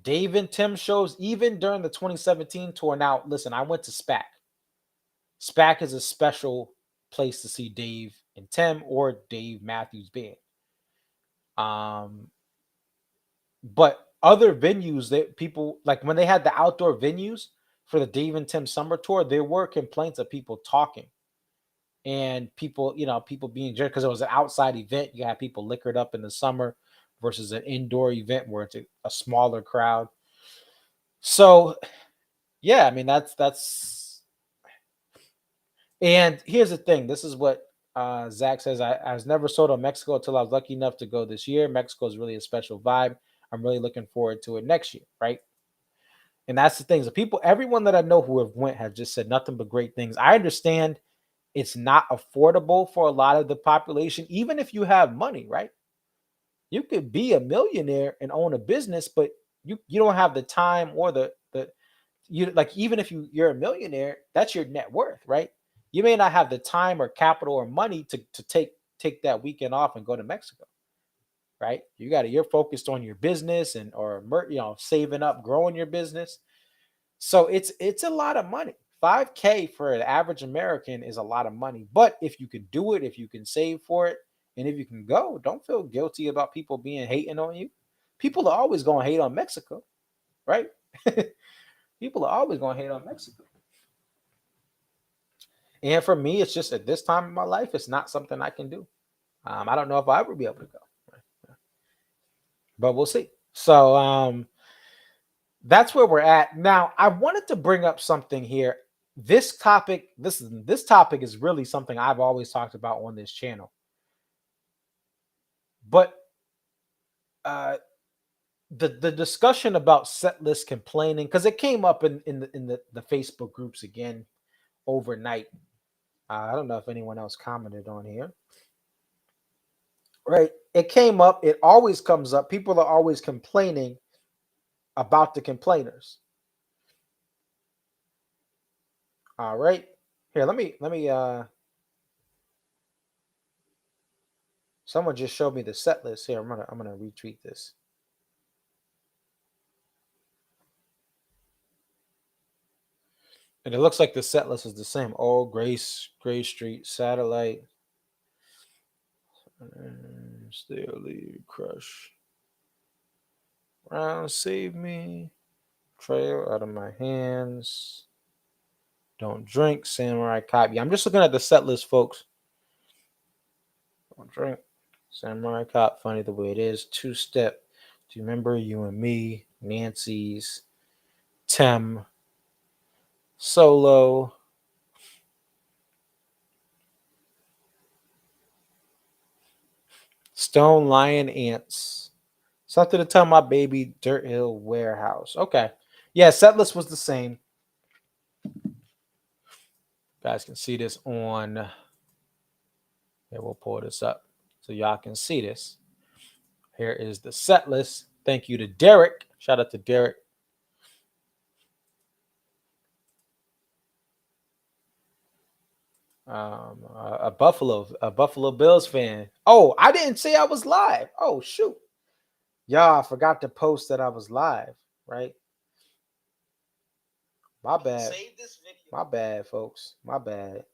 Dave and Tim shows, even during the 2017 tour. Now, listen, I went to SPAC. SPAC is a special place to see Dave and Tim or Dave Matthews Band. But other venues that people, like when they had the outdoor venues for the Dave and Tim summer tour, there were complaints of people talking and people being jerked because it was an outside event. You have people liquored up in the summer versus an indoor event where it's a smaller crowd. So, yeah, I mean, that's. And here's the thing. This is what Zach says. I was never sold on Mexico until I was lucky enough to go this year. Mexico is really a special vibe. I'm really looking forward to it next year, right? And that's the thing. So everyone that I know who have went have just said nothing but great things. I understand it's not affordable for a lot of the population, even if you have money, right? You could be a millionaire and own a business, but you don't have the time or even if you're a millionaire, that's your net worth, right? You may not have the time or capital or money to take that weekend off and go to Mexico, right? You're focused on your business or saving up, growing your business. So it's a lot of money. $5,000 for an average American is a lot of money. But if you can do it, if you can save for it, and if you can go, don't feel guilty about people being hating on you. People are always going to hate on Mexico, right? People are always going to hate on Mexico. And for me, it's just at this time in my life, it's not something I can do. I don't know if I'll ever be able to go, but we'll see. So that's where we're at. Now, I wanted to bring up something here. This topic is really something I've always talked about on this channel. But the discussion about Setlist Complaining, because it came up in the Facebook groups again overnight. I don't know if anyone else commented on here. Right. It came up. It always comes up. People are always complaining about the complainers. All right. Here, let me someone just showed me the set list here. I'm gonna retweet this. And it looks like the set list is the same. Oh, Gray Street, Satellite, Staley, Crush, Brown, Save Me, Trail Out of My Hands, Don't Drink, Samurai Cop. Yeah, I'm just looking at the set list, folks. Don't Drink, Samurai Cop, Funny the Way It Is, Two Step, Do You Remember You and Me, Nancy's, Tem, Solo, Stone Lion Ants, Something to Tell My Baby, Dirt Hill Warehouse. Okay. Yeah, setlist was the same. You guys can see this on. Here, we'll pull this up so y'all can see this. Here is the set list. Thank you to Derek. Shout out to Derek. A Buffalo Bills fan. Oh, I didn't say I was live. Oh, shoot. Y'all, I forgot to post that I was live, right? My bad. My bad, folks. My bad.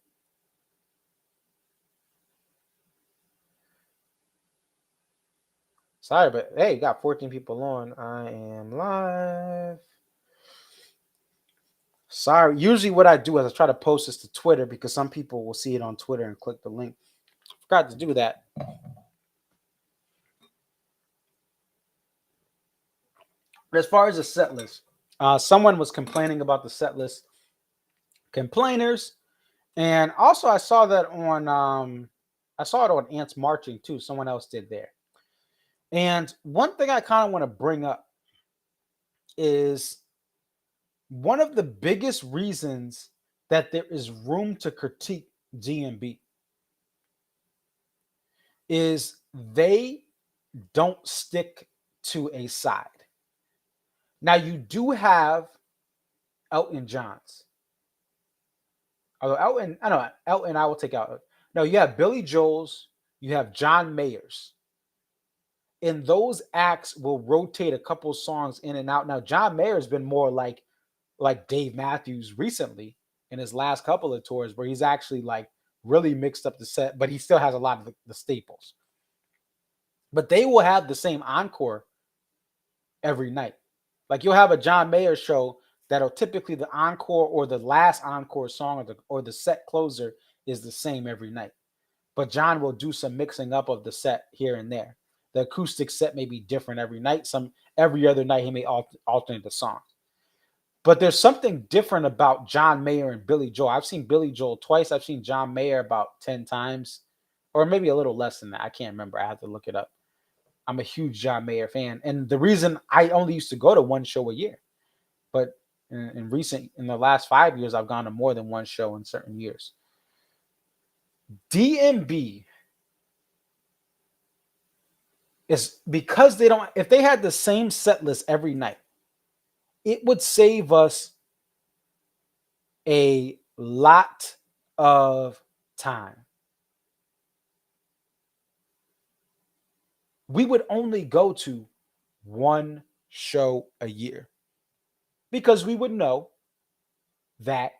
Sorry, but hey, you got 14 people on. I am live. Sorry. Usually what I do is I try to post this to Twitter because some people will see it on Twitter and click the link. Forgot to do that. But as far as the set list, someone was complaining about the set list complainers. And also I saw that on I saw it on Ants Marching too. Someone else did there. And one thing I kind of want to bring up is one of the biggest reasons that there is room to critique DMB is they don't stick to a side. Now you do have Elton Johns. Although Elton, I know Elton, I will take out. No, you have Billy Joel's, you have John Mayer's. And those acts will rotate a couple songs in and out. Now, John Mayer's been more like Dave Matthews recently in his last couple of tours, where he's actually like really mixed up the set, but he still has a lot of the staples. But they will have the same encore every night. Like you'll have a John Mayer show that'll typically the encore or the last encore song or the set closer is the same every night. But John will do some mixing up of the set here and there. The acoustic set may be different every night. Every other night he may alternate the songs. But there's something different about John Mayer and Billy Joel. I've seen Billy Joel twice. I've seen John Mayer about 10 times, or maybe a little less than that. I can't remember. I have to look it up. I'm a huge John Mayer fan. And the reason I only used to go to one show a year, but in the last 5 years, I've gone to more than one show in certain years. DMB is because if they had the same set list every night, it would save us a lot of time. We would only go to one show a year because we would know that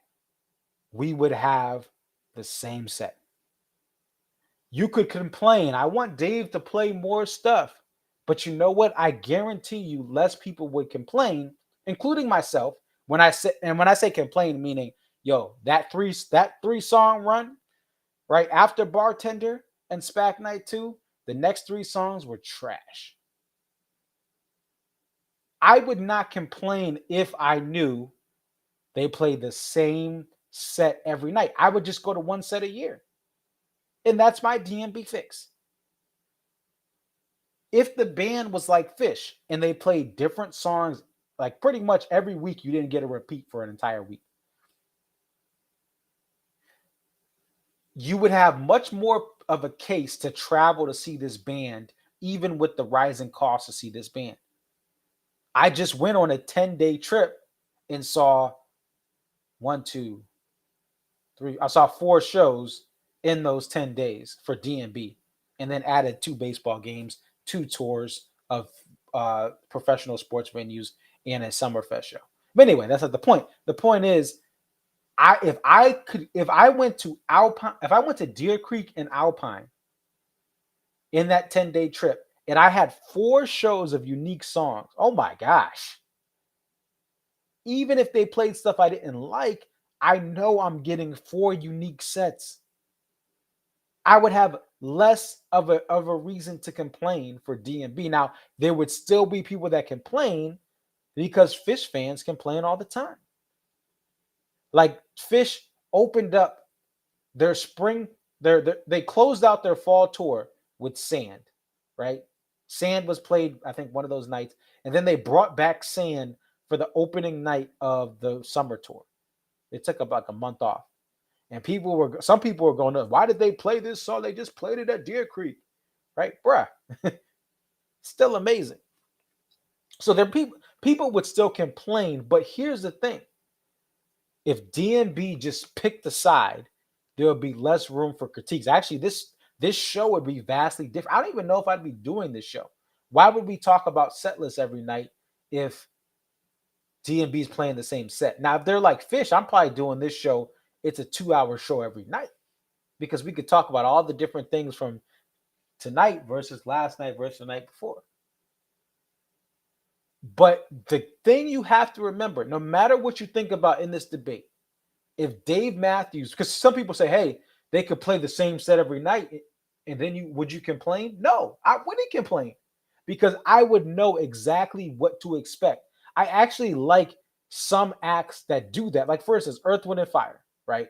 we would have the same set. You could complain, I want Dave to play more stuff. But you know what? I guarantee you less people would complain, including myself, when I say complain, meaning, yo, that three song run, right after Bartender and SPAC Night 2, the next 3 songs were trash. I would not complain if I knew they played the same set every night. I would just go to one set a year. And that's my DMB fix. If the band was like Phish and they played different songs, like pretty much every week, you didn't get a repeat for an entire week, you would have much more of a case to travel to see this band, even with the rising cost to see this band. I just went on a 10-day trip and saw 1, 2, 3. I saw 4 shows in those 10 days for DMB, and then added 2 baseball games, 2 tours of professional sports venues, and a Summerfest show. But anyway, that's not the point. The point is, if I went to Deer Creek and Alpine in that 10-day trip, and I had 4 shows of unique songs, oh my gosh. Even if they played stuff I didn't like, I know I'm getting 4 unique sets. I would have less of a reason to complain for DMB. Now, there would still be people that complain because Phish fans complain all the time. Like Phish opened up their spring, they closed out their fall tour with Sand, right? Sand was played, I think, one of those nights, and then they brought back Sand for the opening night of the summer tour. It took about a month off. And some people were going, why did they play this song? They just played it at Deer Creek, right? Bruh, still amazing. So there people would still complain, but here's the thing. If DMB just picked a side, there would be less room for critiques. Actually, this show would be vastly different. I don't even know if I'd be doing this show. Why would we talk about set lists every night if DMB's playing the same set. Now, if they're like Phish, I'm probably doing this show. It's a 2-hour show every night because we could talk about all the different things from tonight versus last night versus the night before. But the thing you have to remember, no matter what you think about in this debate, if Dave Matthews, because some people say, hey, they could play the same set every night, and then would you complain? No, I wouldn't complain because I would know exactly what to expect. I actually like some acts that do that. Like, for instance, Earth, Wind, and Fire, right?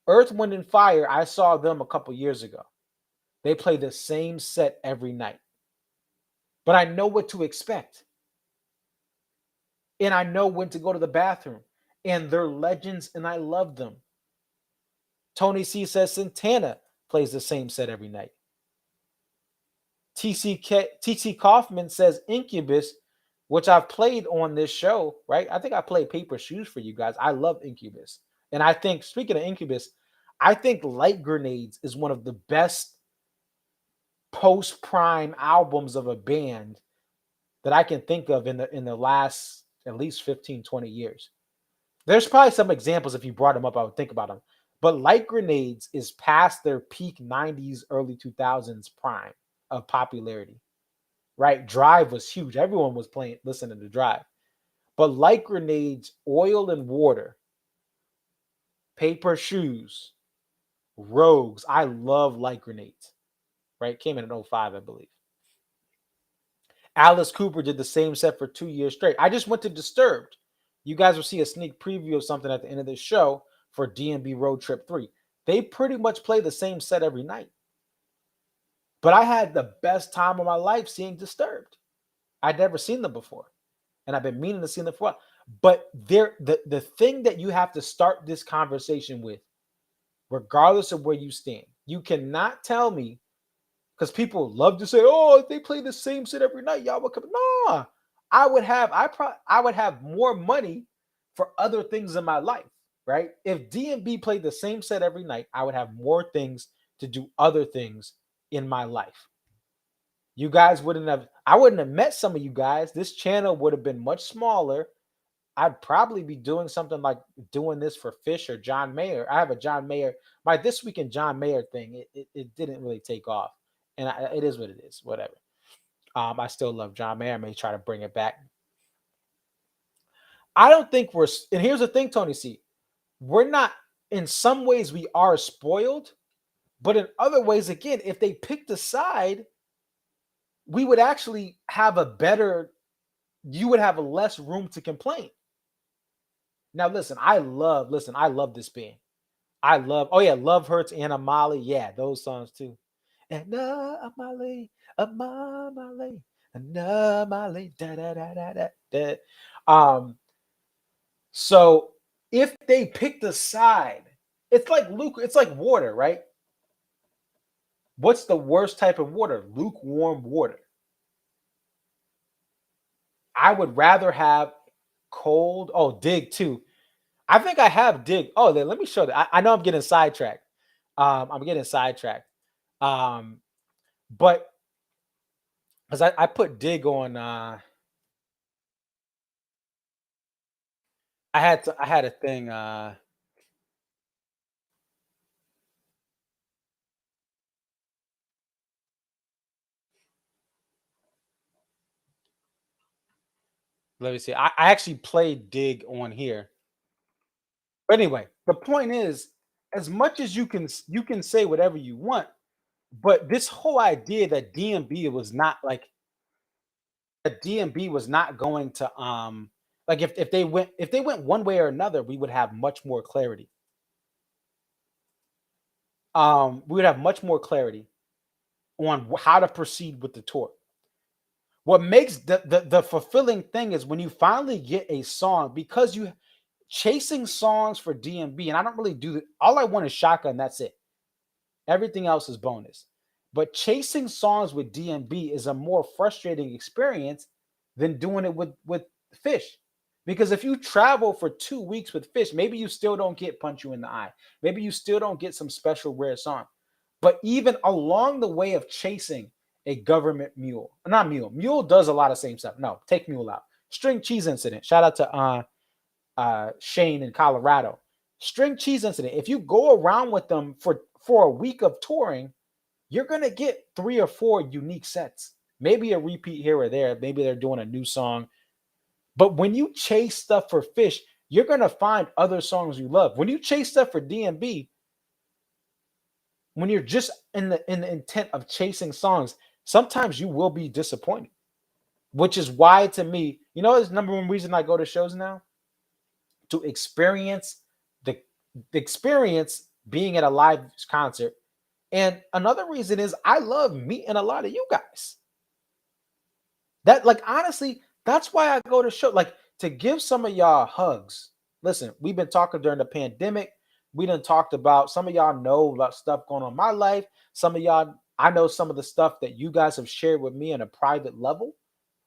Earth, Wind, and Fire, I saw them a couple years ago. They play the same set every night. But I know what to expect. And I know when to go to the bathroom. And they're legends, and I love them. Tony C says Santana plays the same set every night. TC Kaufman says Incubus, which I've played on this show, right? I think I played Paper Shoes for you guys. I love Incubus. And I think, speaking of Incubus, I think Light Grenades is one of the best post-prime albums of a band that I can think of in the last at least 15, 20 years. There's probably some examples if you brought them up, I would think about them. But Light Grenades is past their peak 90s, early 2000s prime of popularity, right? Drive was huge. Everyone was listening to Drive. But Light Grenades, Oil and Water, Paper Shoes, Rogues. I love Light Grenades, right? Came in 05, I believe. Alice Cooper did the same set for 2 years straight. I just went to Disturbed. You guys will see a sneak preview of something at the end of this show for DMB Road Trip 3. They pretty much play the same set every night. But I had the best time of my life seeing Disturbed. I'd never seen them before. And I've been meaning to see them for a while. But the thing that you have to start this conversation with, regardless of where you stand, you cannot tell me, because people love to say, oh, if they play the same set every night, y'all would come. No, I would have more money for other things in my life, right? If DMB played the same set every night, I would have more things to do other things in my life. You guys I wouldn't have met some of you guys. This channel would have been much smaller. I'd probably be doing something like doing this for Phish or John Mayer. I have a John Mayer, my This Week in John Mayer thing. It didn't really take off. And it is what it is, whatever. I still love John Mayer. I may try to bring it back. I don't think and here's the thing, Tony C. We're not, in some ways we are spoiled, but in other ways, again, if they picked a side, we would actually have you would have less room to complain. Now, listen, I love this band. Love Hurts, Anna Molly. Yeah, those songs too. And Molly, Molly, Molly, da da da da da da. So if they picked a side, it's like water, right? What's the worst type of water? Lukewarm water. I would rather have cold. Oh, Dig too. I think I have Dig. Oh, then let me show that. I know I'm getting sidetracked. But as I put Dig on, I had a thing. Let me see. I actually played Dig on here. But anyway, the point is, as much as you can say whatever you want, but this whole idea that DMB was not going to like if they went one way or another, we would have much more clarity. We would have much more clarity on how to proceed with the tour. What makes the fulfilling thing is when you finally get a song, because you chasing songs for DMB, and I don't really do that. All I want is Shotgun. That's it. Everything else is bonus. But chasing songs with DMB is a more frustrating experience than doing it with Phish. Because if you travel for 2 weeks with Phish, maybe you still don't get Punch You in the Eye. Maybe you still don't get some special rare song. But even along the way of chasing a government mule, not Mule. Mule does a lot of same stuff. No, take Mule out. String cheese incident. Shout out to Shane in Colorado. String cheese incident. If you go around with them for a week of touring, you're gonna get 3 or 4 unique sets. Maybe a repeat here or there. Maybe they're doing a new song. But when you chase stuff for Phish, you're gonna find other songs you love. When you chase stuff for DMB, when you're just in the intent of chasing songs, sometimes you will be disappointed. Which is why, to me, you know, it's number one reason I go to shows now, to experience the experience being at a live concert. And another reason is I love meeting a lot of you guys. That, like, honestly, that's why I go to show, like, to give some of y'all hugs. Listen, we've been talking during the pandemic. We done talked about, some of y'all know about stuff going on in my life. Some of y'all, I know some of the stuff that you guys have shared with me on a private level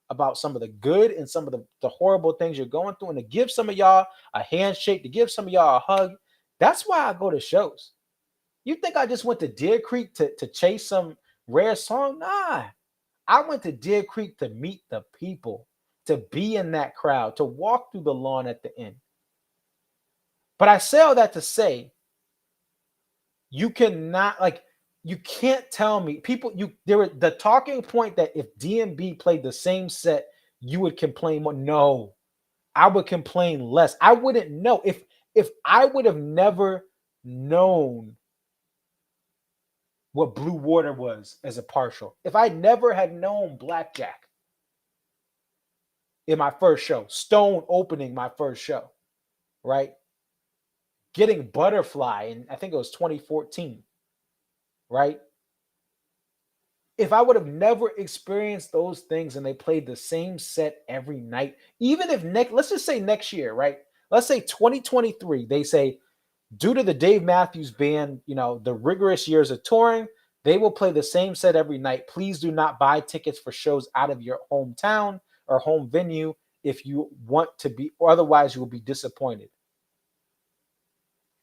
about some of the good and some of the horrible things you're going through. And to give some of y'all a handshake, to give some of y'all a hug, that's why I go to shows. You think I just went to Deer Creek to chase some rare song? Nah. I went to Deer Creek to meet the people, to be in that crowd, to walk through the lawn at the end. But I say all that to say, you cannot, like, you can't tell me people, the talking point that if DMB played the same set, you would complain more. No, I would complain less. I wouldn't know if I would have never known what Blue Water was as a partial. If I never had known Blackjack in my first show, Stone opening my first show, right? Getting Butterfly in, I think it was 2014, right? If I would have never experienced those things and they played the same set every night, even if let's just say next year, right? Let's say 2023, they say, due to the Dave Matthews Band, you know, the rigorous years of touring, they will play the same set every night. Please do not buy tickets for shows out of your hometown or home venue if you want to be, or otherwise you will be disappointed.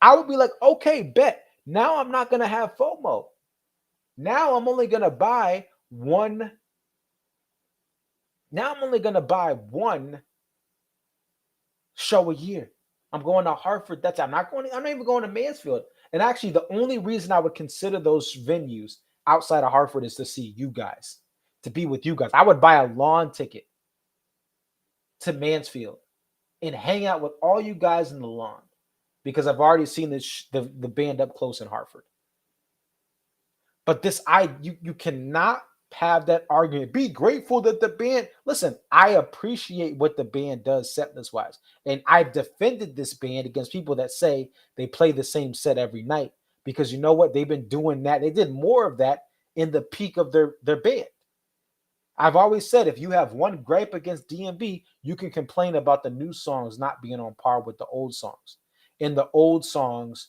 I would be like, okay, bet. Now I'm not going to have FOMO. Now I'm only going to buy one. Now I'm only going to buy one show a year. I'm going to Hartford. I'm not even going to Mansfield. And actually, the only reason I would consider those venues outside of Hartford is to see you guys, to be with you guys. I would buy a lawn ticket to Mansfield and hang out with all you guys in the lawn because I've already seen the band up close in Hartford. But you cannot have that argument. Be grateful that the band, listen, I appreciate what the band does setlist wise. And I've defended this band against people that say they play the same set every night, because you know what? They've been doing that. They did more of that in the peak of their band. I've always said, if you have one gripe against DMB, you can complain about the new songs not being on par with the old songs. In the old songs,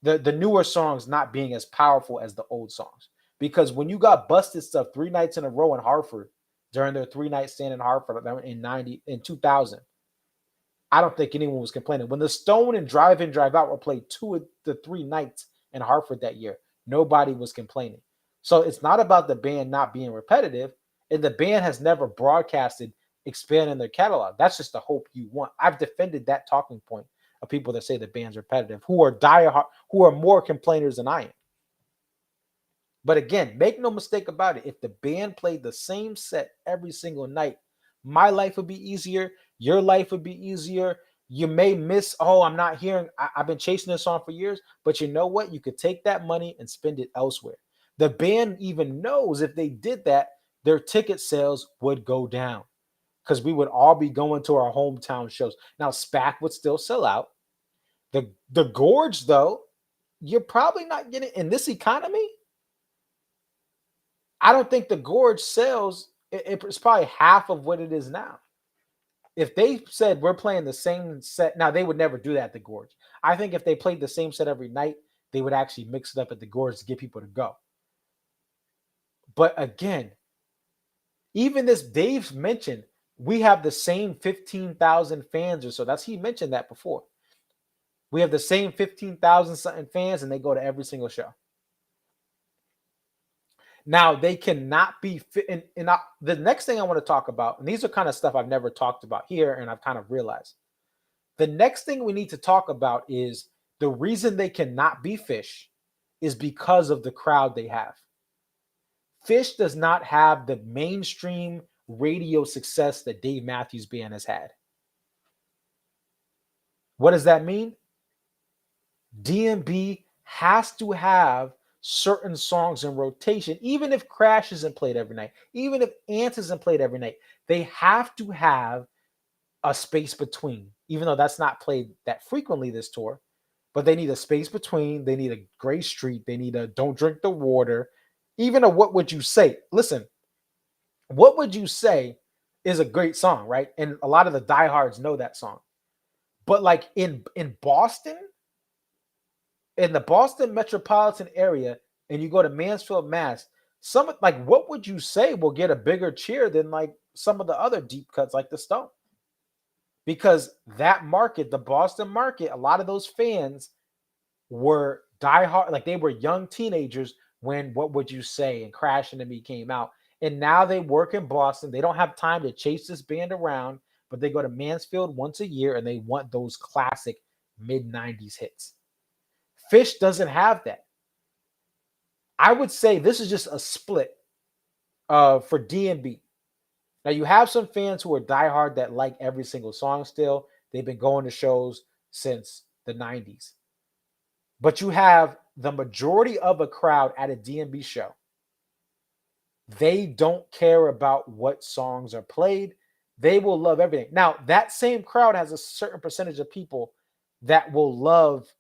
the newer songs not being as powerful as the old songs. Because when you got Busted Stuff 3 nights in a row in Hartford during their 3-night stand in Hartford in 2000, I don't think anyone was complaining. When the Stone and Drive In, Drive Out were played 2 of the 3 nights in Hartford that year, nobody was complaining. So it's not about the band not being repetitive, and the band has never broadcasted expanding their catalog. That's just the hope you want. I've defended that talking point of people that say the band's repetitive, who are more complainers than I am. But again, make no mistake about it. If the band played the same set every single night, my life would be easier. Your life would be easier. You may miss, I'm not hearing, I've been chasing this song for years, but you know what? You could take that money and spend it elsewhere. The band even knows if they did that, their ticket sales would go down because we would all be going to our hometown shows. Now, SPAC would still sell out. The Gorge, though, you're probably not getting, in this economy, I don't think the Gorge sales, it's probably half of what it is now. If they said we're playing the same set, now they would never do that at the Gorge. I think if they played the same set every night, they would actually mix it up at the Gorge to get people to go. But again, even this Dave's mentioned, we have the same 15,000 fans or so. He mentioned that before. We have the same 15,000 something fans, and they go to every single show. Now they cannot be fit. The next thing I want to talk about, and these are kind of stuff I've never talked about here, and I've kind of realized. The next thing we need to talk about is the reason they cannot be Phish is because of the crowd they have. Phish does not have the mainstream radio success that Dave Matthews Band has had. What does that mean? DMB has to have certain songs in rotation, even if Crash isn't played every night, even if Ants isn't played every night. They have to have a space between, even though that's not played that frequently this tour, but they need a space between. They need a Gray Street. They need a Don't Drink the Water, even a What Would You Say? Listen, What Would You Say is a great song, right? And a lot of the diehards know that song. But like in Boston, in the Boston metropolitan area, and you go to Mansfield, Mass, some like What Would You Say will get a bigger cheer than like some of the other deep cuts like the Stone. Because that market, the Boston market, a lot of those fans were diehard, like they were young teenagers when What Would You Say and Crash Into Me came out. And now they work in Boston. They don't have time to chase this band around, but they go to Mansfield once a year and they want those classic mid-90s hits. Phish doesn't have that. I would say this is just a split for DMB. Now, you have some fans who are diehard that like every single song still. They've been going to shows since the 90s. But you have the majority of a crowd at a DMB show. They don't care about what songs are played. They will love everything. Now, that same crowd has a certain percentage of people that will love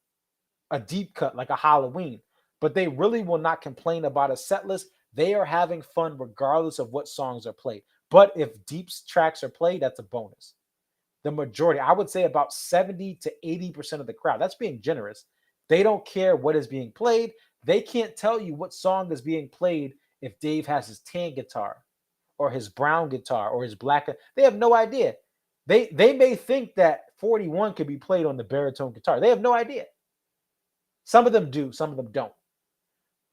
a deep cut like a Halloween, but they really will not complain about a set list. They are having fun regardless of what songs are played. But if deep tracks are played, that's a bonus. The majority, I would say about 70 to 80% of the crowd, that's being generous. They don't care what is being played. They can't tell you what song is being played if Dave has his tan guitar or his brown guitar or his black. They have no idea. They may think that 41 could be played on the baritone guitar. They have no idea. Some of them do, some of them don't.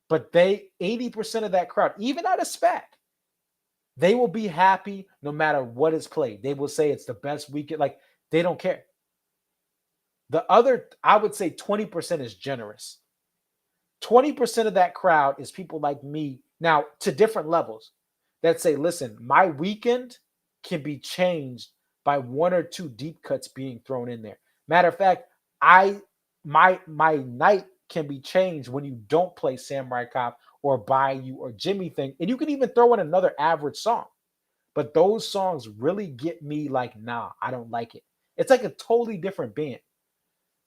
But 80% of that crowd, even at a SPAC, they will be happy no matter what is played. They will say it's the best weekend. Like, they don't care. The other, I would say 20% is generous. 20% of that crowd is people like me, now to different levels, that say, listen, my weekend can be changed by one or two deep cuts being thrown in there. Matter of fact, my night can be changed when you don't play Samurai Cop or Bayou or Jimmy Thing. And you can even throw in another average song. But those songs really get me like, nah, I don't like it. It's like a totally different band.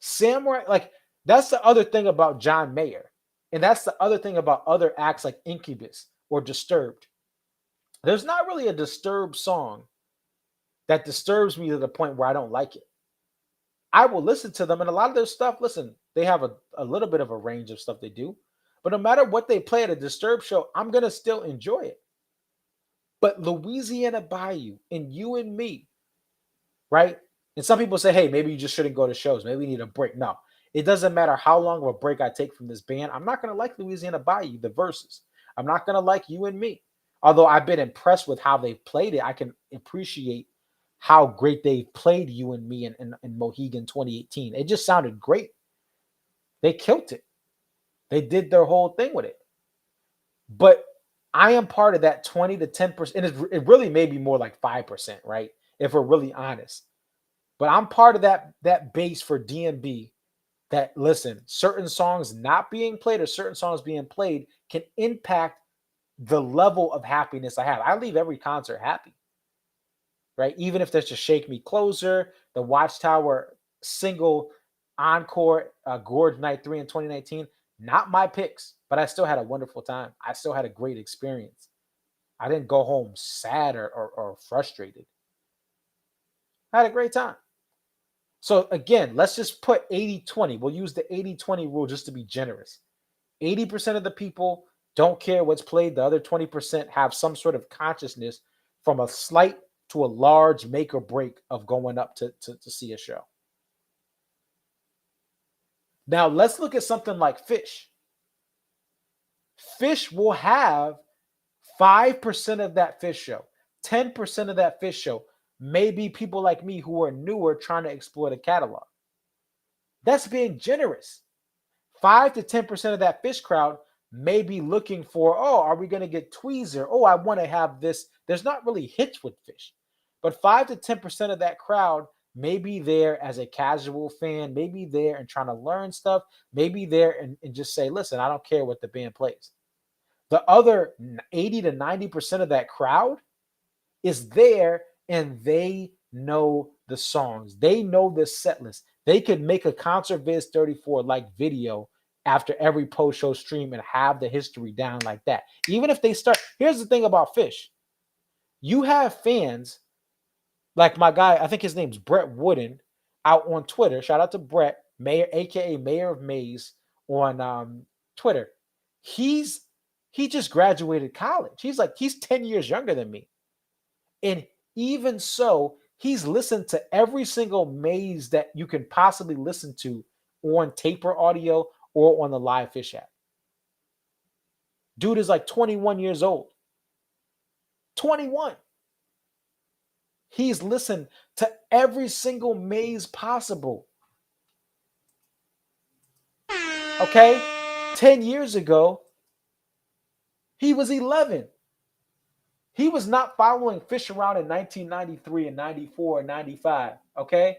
Samurai, like, that's the other thing about John Mayer. And that's the other thing about other acts like Incubus or Disturbed. There's not really a Disturbed song that disturbs me to the point where I don't like it. I will listen to them, and a lot of their stuff, listen, they have a little bit of a range of stuff they do. But no matter what they play at a Disturbed show, I'm going to still enjoy it. But Louisiana Bayou and You and Me, right? And some people say, hey, maybe you just shouldn't go to shows. Maybe we need a break. No, it doesn't matter how long of a break I take from this band. I'm not going to like Louisiana Bayou, the verses. I'm not going to like You and Me. Although I've been impressed with how they've played it, I can appreciate how great they played You and Me in Mohegan 2018. It just sounded great. They killed it. They did their whole thing with it. But I am part of that 20 to 10%. And it really may be more like 5%, right? If we're really honest. But I'm part of that base for DMB that, listen, certain songs not being played or certain songs being played can impact the level of happiness I have. I leave every concert happy, right? Even if there's just Shake Me Closer, the Watchtower single encore, Gorge Night 3 in 2019, not my picks, but I still had a wonderful time. I still had a great experience. I didn't go home sad or frustrated. I had a great time. So again, let's just put 80-20. We'll use the 80-20 rule just to be generous. 80% of the people don't care what's played. The other 20% have some sort of consciousness from a slight to a large make or break of going up to see a show. Now let's look at something like Phish. Phish will have 5% of that Phish show, 10% of that Phish show may be people like me who are newer trying to explore the catalog. That's being generous. 5 to 10% of that Phish crowd may be looking for, oh, are we going to get Tweezer? Oh, I want to have this. There's not really hits with Phish, but 5 to 10% of that crowd may be there as a casual fan, maybe there and trying to learn stuff, maybe there and just say, listen, I don't care what the band plays. The other 80 to 90% of that crowd is there and they know the songs. They know the set list. They could make a Concert Viz 34 like video after every post-show stream and have the history down like that. Even if they start, here's the thing about Phish. You have fans like my guy, I think his name's Brett Wooden, out on Twitter. Shout out to Brett, Mayor, aka Mayor of Maze, on Twitter. He just graduated college. He's 10 years younger than me. And even so, he's listened to every single Maze that you can possibly listen to on taper audio or on the live Phish app. Dude is like 21 years old. 21. He's listened to every single Maze possible. Okay? 10 years ago, he was 11. He was not following Phish around in 1993 and 94 and 95. Okay?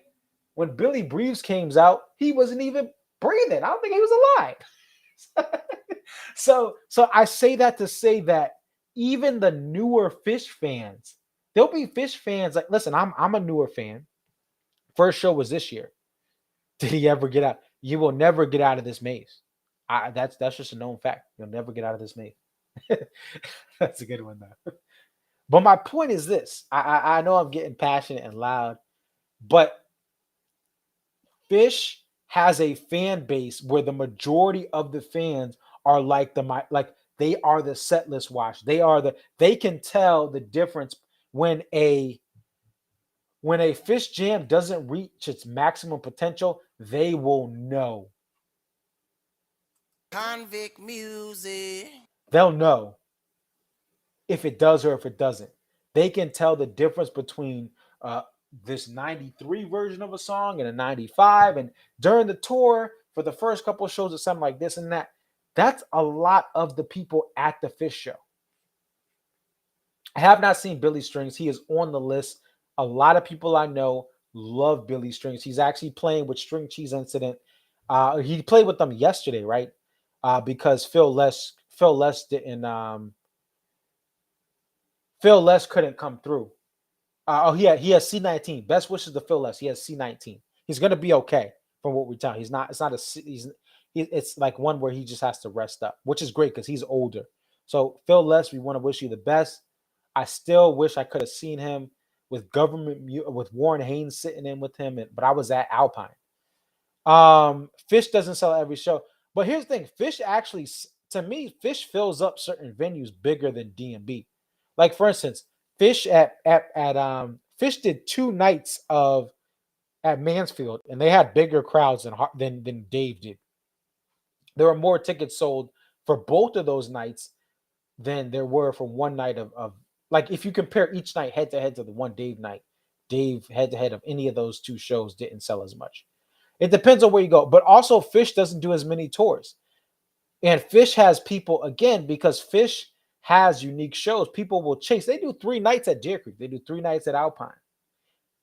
When Billy Breathes came out, he wasn't even breathing. I don't think he was alive. So I say that to say that even the newer Phish fans, there'll be Phish fans like, listen, I'm a newer fan. First show was this year. Did he ever get out? You will never get out of this maze. That's just a known fact. You'll never get out of this maze. That's a good one though. But my point is this. I know I'm getting passionate and loud, but Phish has a fan base where the majority of the fans are like they are the set list watch. They can tell the difference when a Phish jam doesn't reach its maximum potential. They will know. Convict music. They'll know if it does or if it doesn't. They can tell the difference between this 93 version of a song and a 95. And during the tour, for the first couple of shows, it sounded like this and that. That's a lot of the people at the Phish show. I have not seen Billy Strings. He is on the list. A lot of people I know love Billy Strings. He's actually playing with String Cheese Incident. He played with them yesterday, right? Because Phil Les couldn't come through. He has C19. Best wishes to Phil Les. He has C19. He's gonna be okay from what we tell. It's like one where he just has to rest up, which is great because he's older. So Phil Les, we want to wish you the best. I still wish I could have seen him with with Warren Haynes sitting in with him, but I was at Alpine. Phish doesn't sell every show, but here's the thing: Phish actually, to me, Phish fills up certain venues bigger than DMB. Like for instance, Phish Phish did 2 nights at Mansfield, and they had bigger crowds than Dave did. There were more tickets sold for both of those nights than there were for one night of like if you compare each night head to head to the one Dave night, Dave head to head of any of those 2 shows didn't sell as much. It depends on where you go, but also Phish doesn't do as many tours. And Phish has people, again, because Phish has unique shows, people will chase. They do 3 nights at Deer Creek. They do 3 nights at Alpine.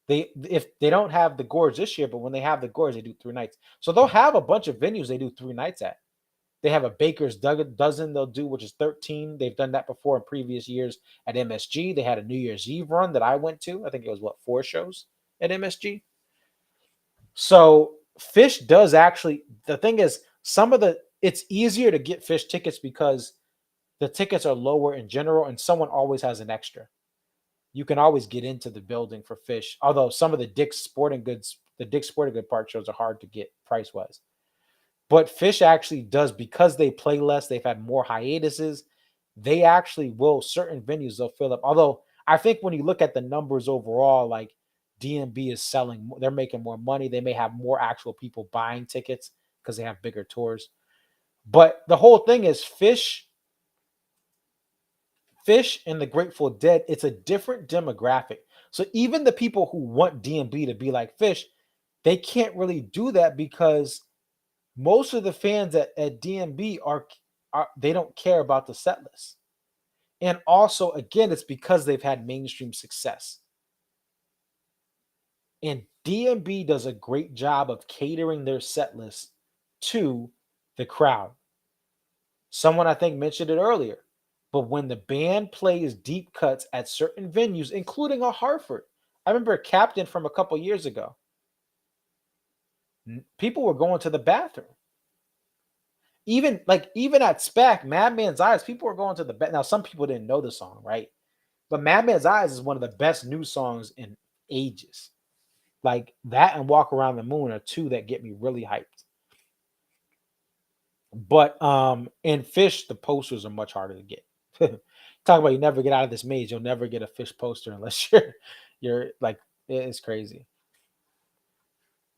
If they don't have the Gorge this year, but when they have the Gorge, they do 3 nights. So they'll have a bunch of venues they do 3 nights at. They have a Baker's Dozen they'll do, which is 13. They've done that before in previous years at MSG. They had a New Year's Eve run that I went to. I think it was, 4 shows at MSG. So Phish does actually, the thing is, it's easier to get Phish tickets because the tickets are lower in general and someone always has an extra. You can always get into the building for Phish, although some of the Dick's Sporting Goods Park shows are hard to get price-wise. But Phish actually does, because they play less, they've had more hiatuses, they actually will, certain venues they'll fill up. Although I think when you look at the numbers overall, like DMB is selling, they're making more money. They may have more actual people buying tickets because they have bigger tours. But the whole thing is Phish Phish and the Grateful Dead, it's a different demographic. So even the people who want DMB to be like Phish, they can't really do that because most of the fans at DMB are they don't care about the set list. And also, again, it's because they've had mainstream success. And DMB does a great job of catering their set list to the crowd. Someone I think mentioned it earlier, but when the band plays deep cuts at certain venues, including a Hartford, I remember Captain from a couple years ago, people were going to the bathroom. Even at SPAC, Madman's Eyes, people were going to the bathroom. Now, some people didn't know the song, right? But Madman's Eyes is one of the best new songs in ages. Like that and Walk Around the Moon are two that get me really hyped. But in Phish, the posters are much harder to get. Talk about you never get out of this maze. You'll never get a Phish poster unless you're like, it's crazy.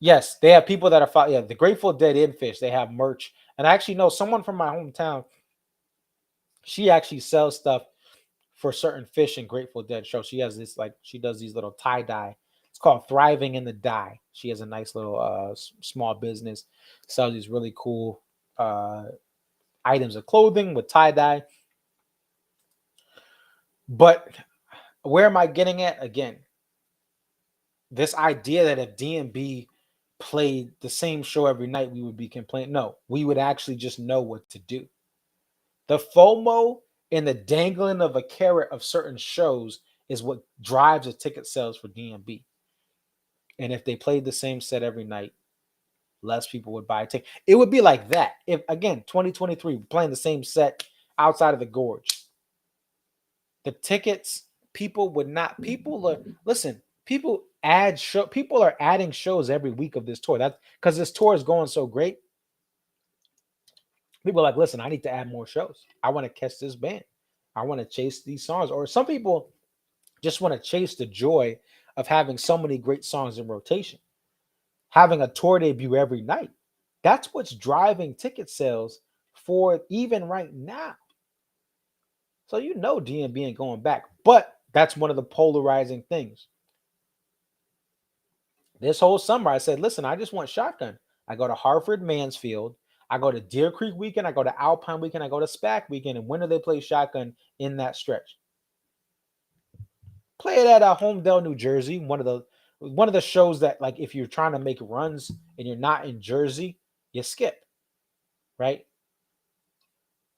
Yes, they have people that are the Grateful Dead in Phish. They have merch. And I actually know someone from my hometown. She actually sells stuff for certain Phish and Grateful Dead shows. She has this, like, she does these little tie-dye. It's called Thriving in the Dye. She has a nice little small business. Sells these really cool items of clothing with tie-dye. But where am I getting at? Again, this idea that if DMB played the same show every night, we would be complaining. No, we would actually just know what to do. The FOMO and the dangling of a carrot of certain shows is what drives the ticket sales for DMB. And if they played the same set every night, less people would buy a ticket. It would be like that. If, again, 2023, playing the same set outside of the gorge, the tickets, people would not, people are, listen, people are adding shows every week of this tour. That's because this tour is going so great. People are like, listen, I need to add more shows. I want to catch this band. I want to chase these songs. Or some people just want to chase the joy of having so many great songs in rotation. Having a tour debut every night. That's what's driving ticket sales for even right now. So you know DMB ain't going back. But that's one of the polarizing things. This whole summer, I said, listen, I just want Shotgun. I go to Hartford, Mansfield. I go to Deer Creek weekend. I go to Alpine weekend. I go to SPAC weekend. And when do they play Shotgun in that stretch? Play it at Homedale, New Jersey. One of the shows that, like, if you're trying to make runs and you're not in Jersey, you skip, right?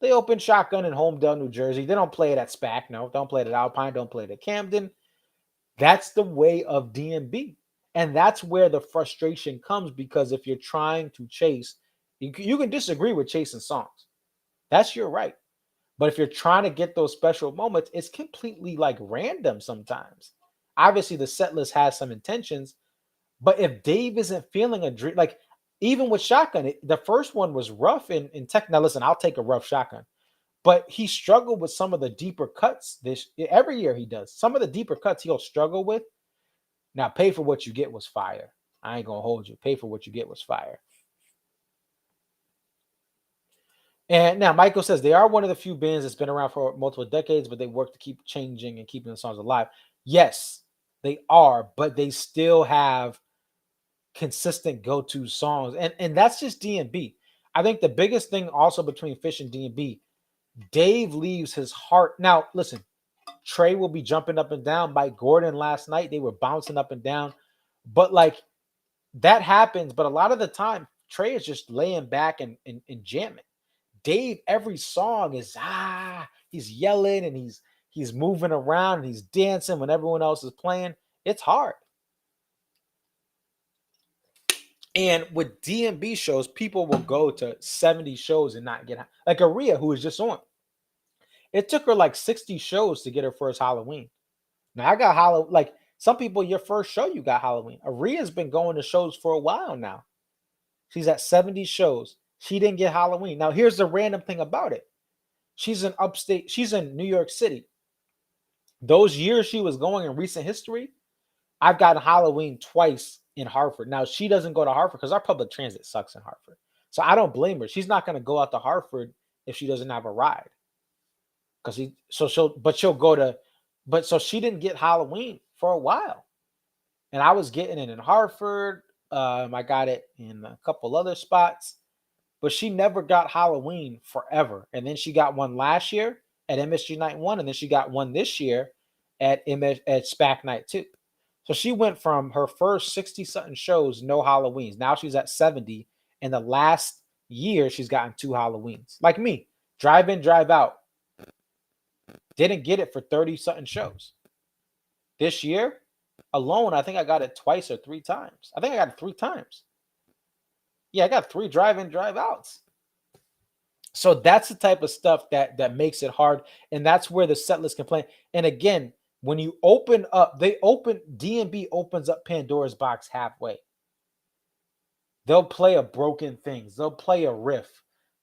They open Shotgun in Homedale, New Jersey. They don't play it at SPAC. No, don't play it at Alpine. Don't play it at Camden. That's the way of DMB. And that's where the frustration comes, because if you're trying to chase, you can disagree with chasing songs. That's your right. But if you're trying to get those special moments, it's completely like random sometimes. Obviously, the set list has some intentions, but if Dave isn't feeling a dream, like even with Shotgun, the first one was rough in tech. Now, listen, I'll take a rough Shotgun, but he struggled with some of the deeper cuts. Every year he does. Some of the deeper cuts he'll struggle with. Now, Pay for What You Get was fire. I ain't gonna hold you. Pay for What You Get was fire. And now Michael says they are one of the few bands that's been around for multiple decades, but they work to keep changing and keeping the songs alive. Yes, they are, but they still have consistent go-to songs. And that's just DMB. I think the biggest thing also between Phish and DMB, Dave leaves his heart. Now, listen, Trey will be jumping up and down. Mike Gordon last night, they were bouncing up and down. But like that happens, but a lot of the time, Trey is just laying back and jamming. Dave, every song is he's yelling and he's moving around and he's dancing when everyone else is playing. It's hard. And with DMB shows, people will go to 70 shows and not get, like Ariya, who was just on. It took her like 60 shows to get her first Halloween. Now I got Halloween, like some people, your first show you got Halloween. Ariya's been going to shows for a while now. She's at 70 shows. She didn't get Halloween. Now, here's the random thing about it. She's in upstate. She's in New York City. Those years she was going in recent history, I've gotten Halloween twice in Hartford. Now, she doesn't go to Hartford because our public transit sucks in Hartford. So I don't blame her. She's not going to go out to Hartford if she doesn't have a ride. because she'll go to, but so she didn't get Halloween for a while, and I was getting it in Hartford. I got it in a couple other spots, but she never got Halloween forever. And then she got one last year at MSG Night 1, and then she got one this year at SPAC Night 2. So she went from her first 60-something shows, no Halloweens. Now she's at 70. And the last year, she's gotten 2 Halloweens. Like me, drive in, drive out. Didn't get it for 30-something shows. This year alone, I think I got it twice or 3 times. I think I got it 3 times. Yeah, I got 3 drive-in, drive-outs. So that's the type of stuff that makes it hard. And that's where the Setlist Complaint. And again, when you open up, DMB opens up Pandora's box halfway. They'll play a Broken Things. They'll play a riff.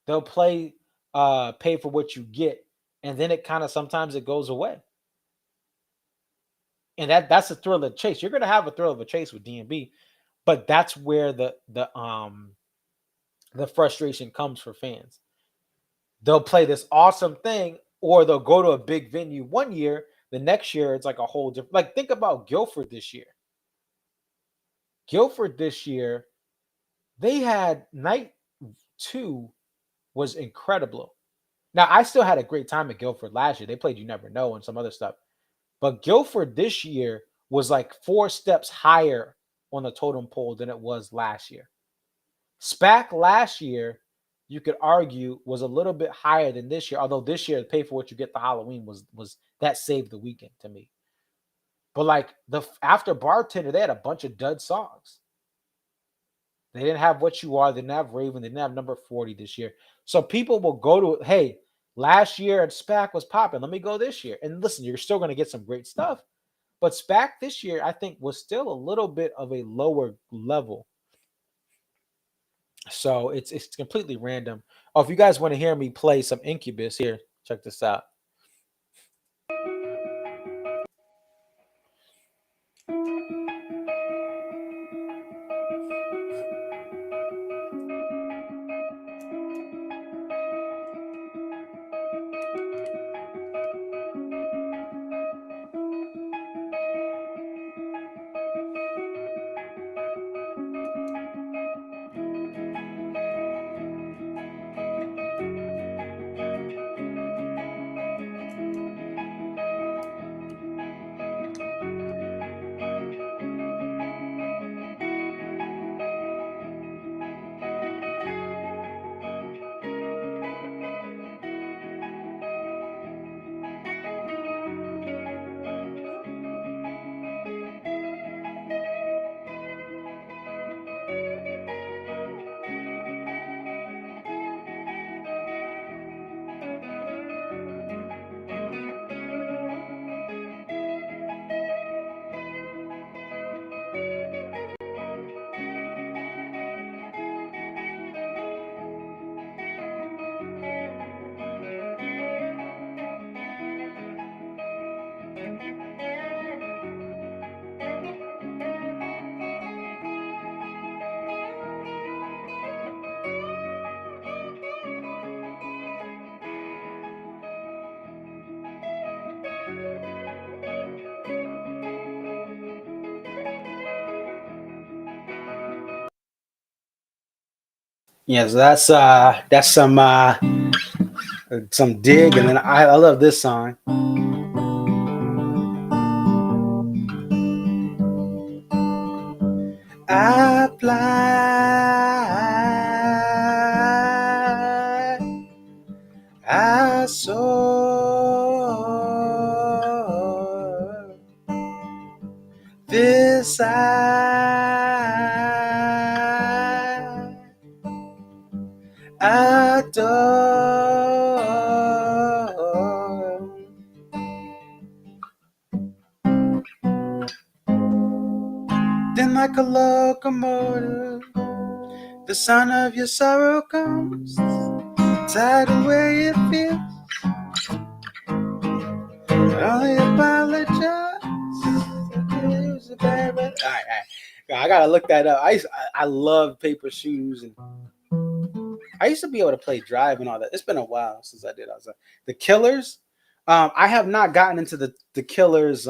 They'll play Pay for What You Get. And then it kind of sometimes it goes away. And that's a thrill of the chase. You're going to have a thrill of a chase with DMB, but that's where the frustration comes for fans. They'll play this awesome thing, or they'll go to a big venue one year. The next year, it's like a whole different. Like, think about Guilford this year. Guilford this year, they had night 2 was incredible. Now, I still had a great time at Guilford last year. They played You Never Know and some other stuff. But Guilford this year was like 4 steps higher on the totem pole than it was last year. SPAC last year, you could argue, was a little bit higher than this year. Although this year, Pay for What You Get the Halloween was that saved the weekend to me. But like after Bartender, they had a bunch of dud songs. They didn't have What You Are. They didn't have Raven. They didn't have Number 40 this year. So people will go to, hey, last year at SPAC was popping. Let me go this year. And listen, you're still going to get some great stuff. But SPAC this year, I think, was still a little bit of a lower level. So it's completely random. Oh, if you guys want to hear me play some Incubus, here, check this out. Yes, that's some dig, and then I love this song. I fly, I soar, this I adore. Then like a locomotive, the sound of your sorrow comes, tired the way it feels. I only apologize. All right. I gotta look that up. I love Paper Shoes, and I used to be able to play Drive and all that. It's been a while since I did. The Killers. I have not gotten into the Killers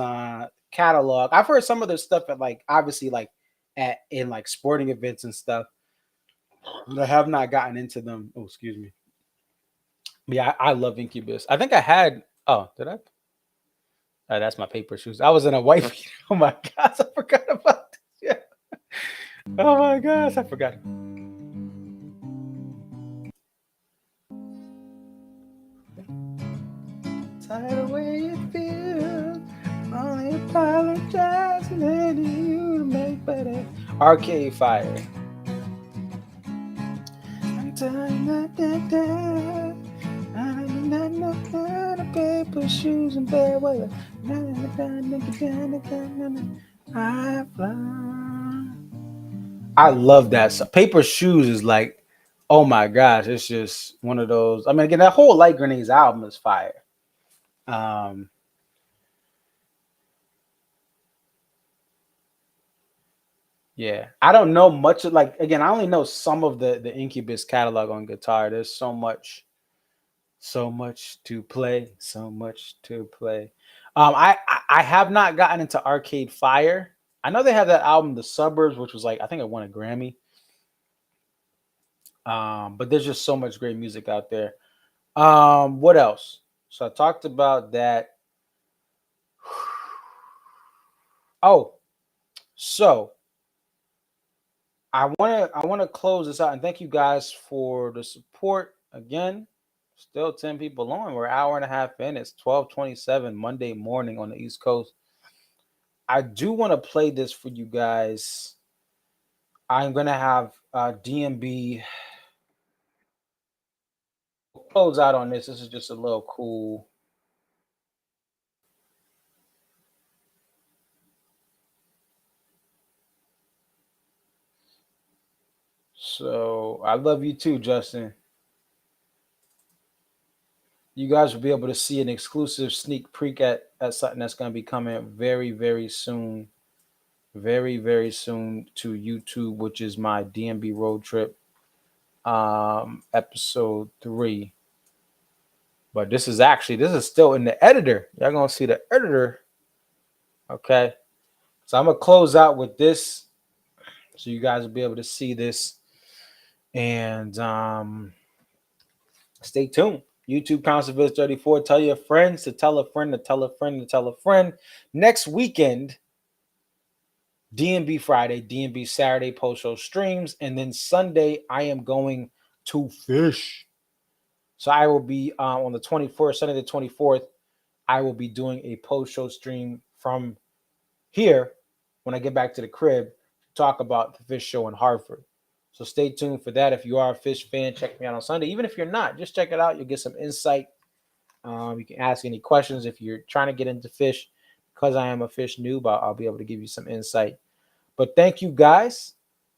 catalog. I've heard some of their stuff at like obviously like in like sporting events and stuff, but I have not gotten into them. Oh, excuse me. Yeah, I love Incubus. I think I had. Oh, did I? Oh, that's my paper shoes. I was in a white beater. Oh my gosh, I forgot about this. Yeah. Oh my gosh, I forgot. Tired of way it feels. Only apologizing to you to make better. Arcade Fire. I'm telling that. Paper shoes and bad weather. I love that. So Paper Shoes is like, oh my gosh, it's just one of those. I mean, again, that whole Light Grenades album is fire. Yeah, I don't know much of like again. I only know some of the Incubus catalog on guitar. There's so much to play, so much to play. I have not gotten into Arcade Fire. I know they have that album, The Suburbs, which was like I think it won a Grammy. But there's just so much great music out there. What else? So I talked about that. Oh, so I want to close this out and thank you guys for the support again. Still 10 people on. We're an hour and a half in. It's 12:27 Monday morning on the East Coast. I do want to play this for you guys. I'm gonna have DMB close out on this. This is just a little cool. So I love you too, Justin. You guys will be able to see an exclusive sneak peek at something that's going to be coming very, very soon. Very, very soon to YouTube, which is my DMB road trip episode 3. But this is still in the editor. Y'all gonna see the editor. Okay. So I'm gonna close out with this. So you guys will be able to see this. And stay tuned. YouTube Constellation 34. Tell your friends to tell a friend to tell a friend to tell a friend. Next weekend, DMB Friday, DMB Saturday post-show streams. And then Sunday, I am going to Phish. So I will be on the 21st, Sunday the 24th, I will be doing a post-show stream from here when I get back to the crib to talk about the Phish show in Hartford. So stay tuned for that. If you are a Phish fan, check me out on Sunday. Even if you're not, just check it out. You'll get some insight. You can ask any questions if you're trying to get into Phish. Because I am a Phish noob, I'll be able to give you some insight. But thank you guys.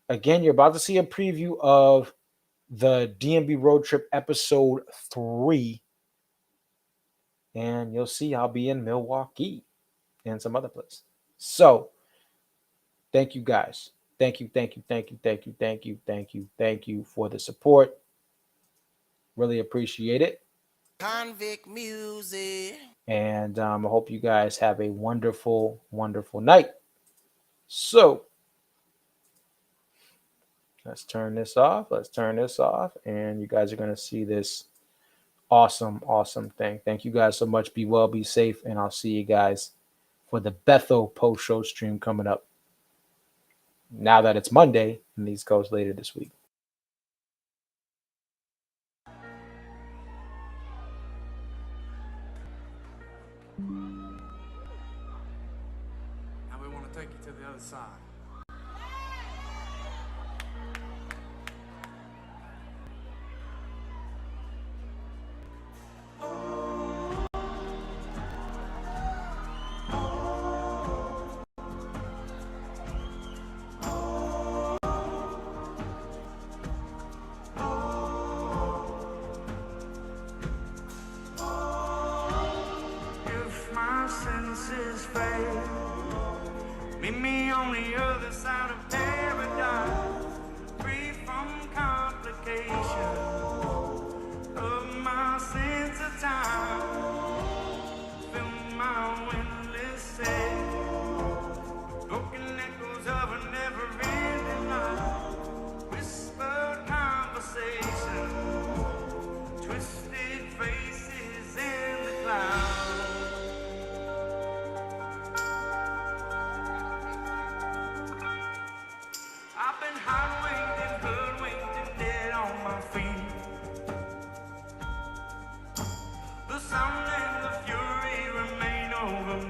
Again, you're about to see a preview of the DMB Road Trip episode 3. And you'll see I'll be in Milwaukee and some other place. So thank you guys. Thank you for the support. Really appreciate it. Convict music. And I hope you guys have a wonderful, wonderful night. So let's turn this off. And you guys are going to see this awesome, awesome thing. Thank you guys so much. Be well, be safe. And I'll see you guys for the Bethel post-show stream coming up. Now that it's Monday, and these goes later this week. Now we want to take you to the other side. Senses fade. Meet me on the other side of paradise, free from complications of my sense of time. over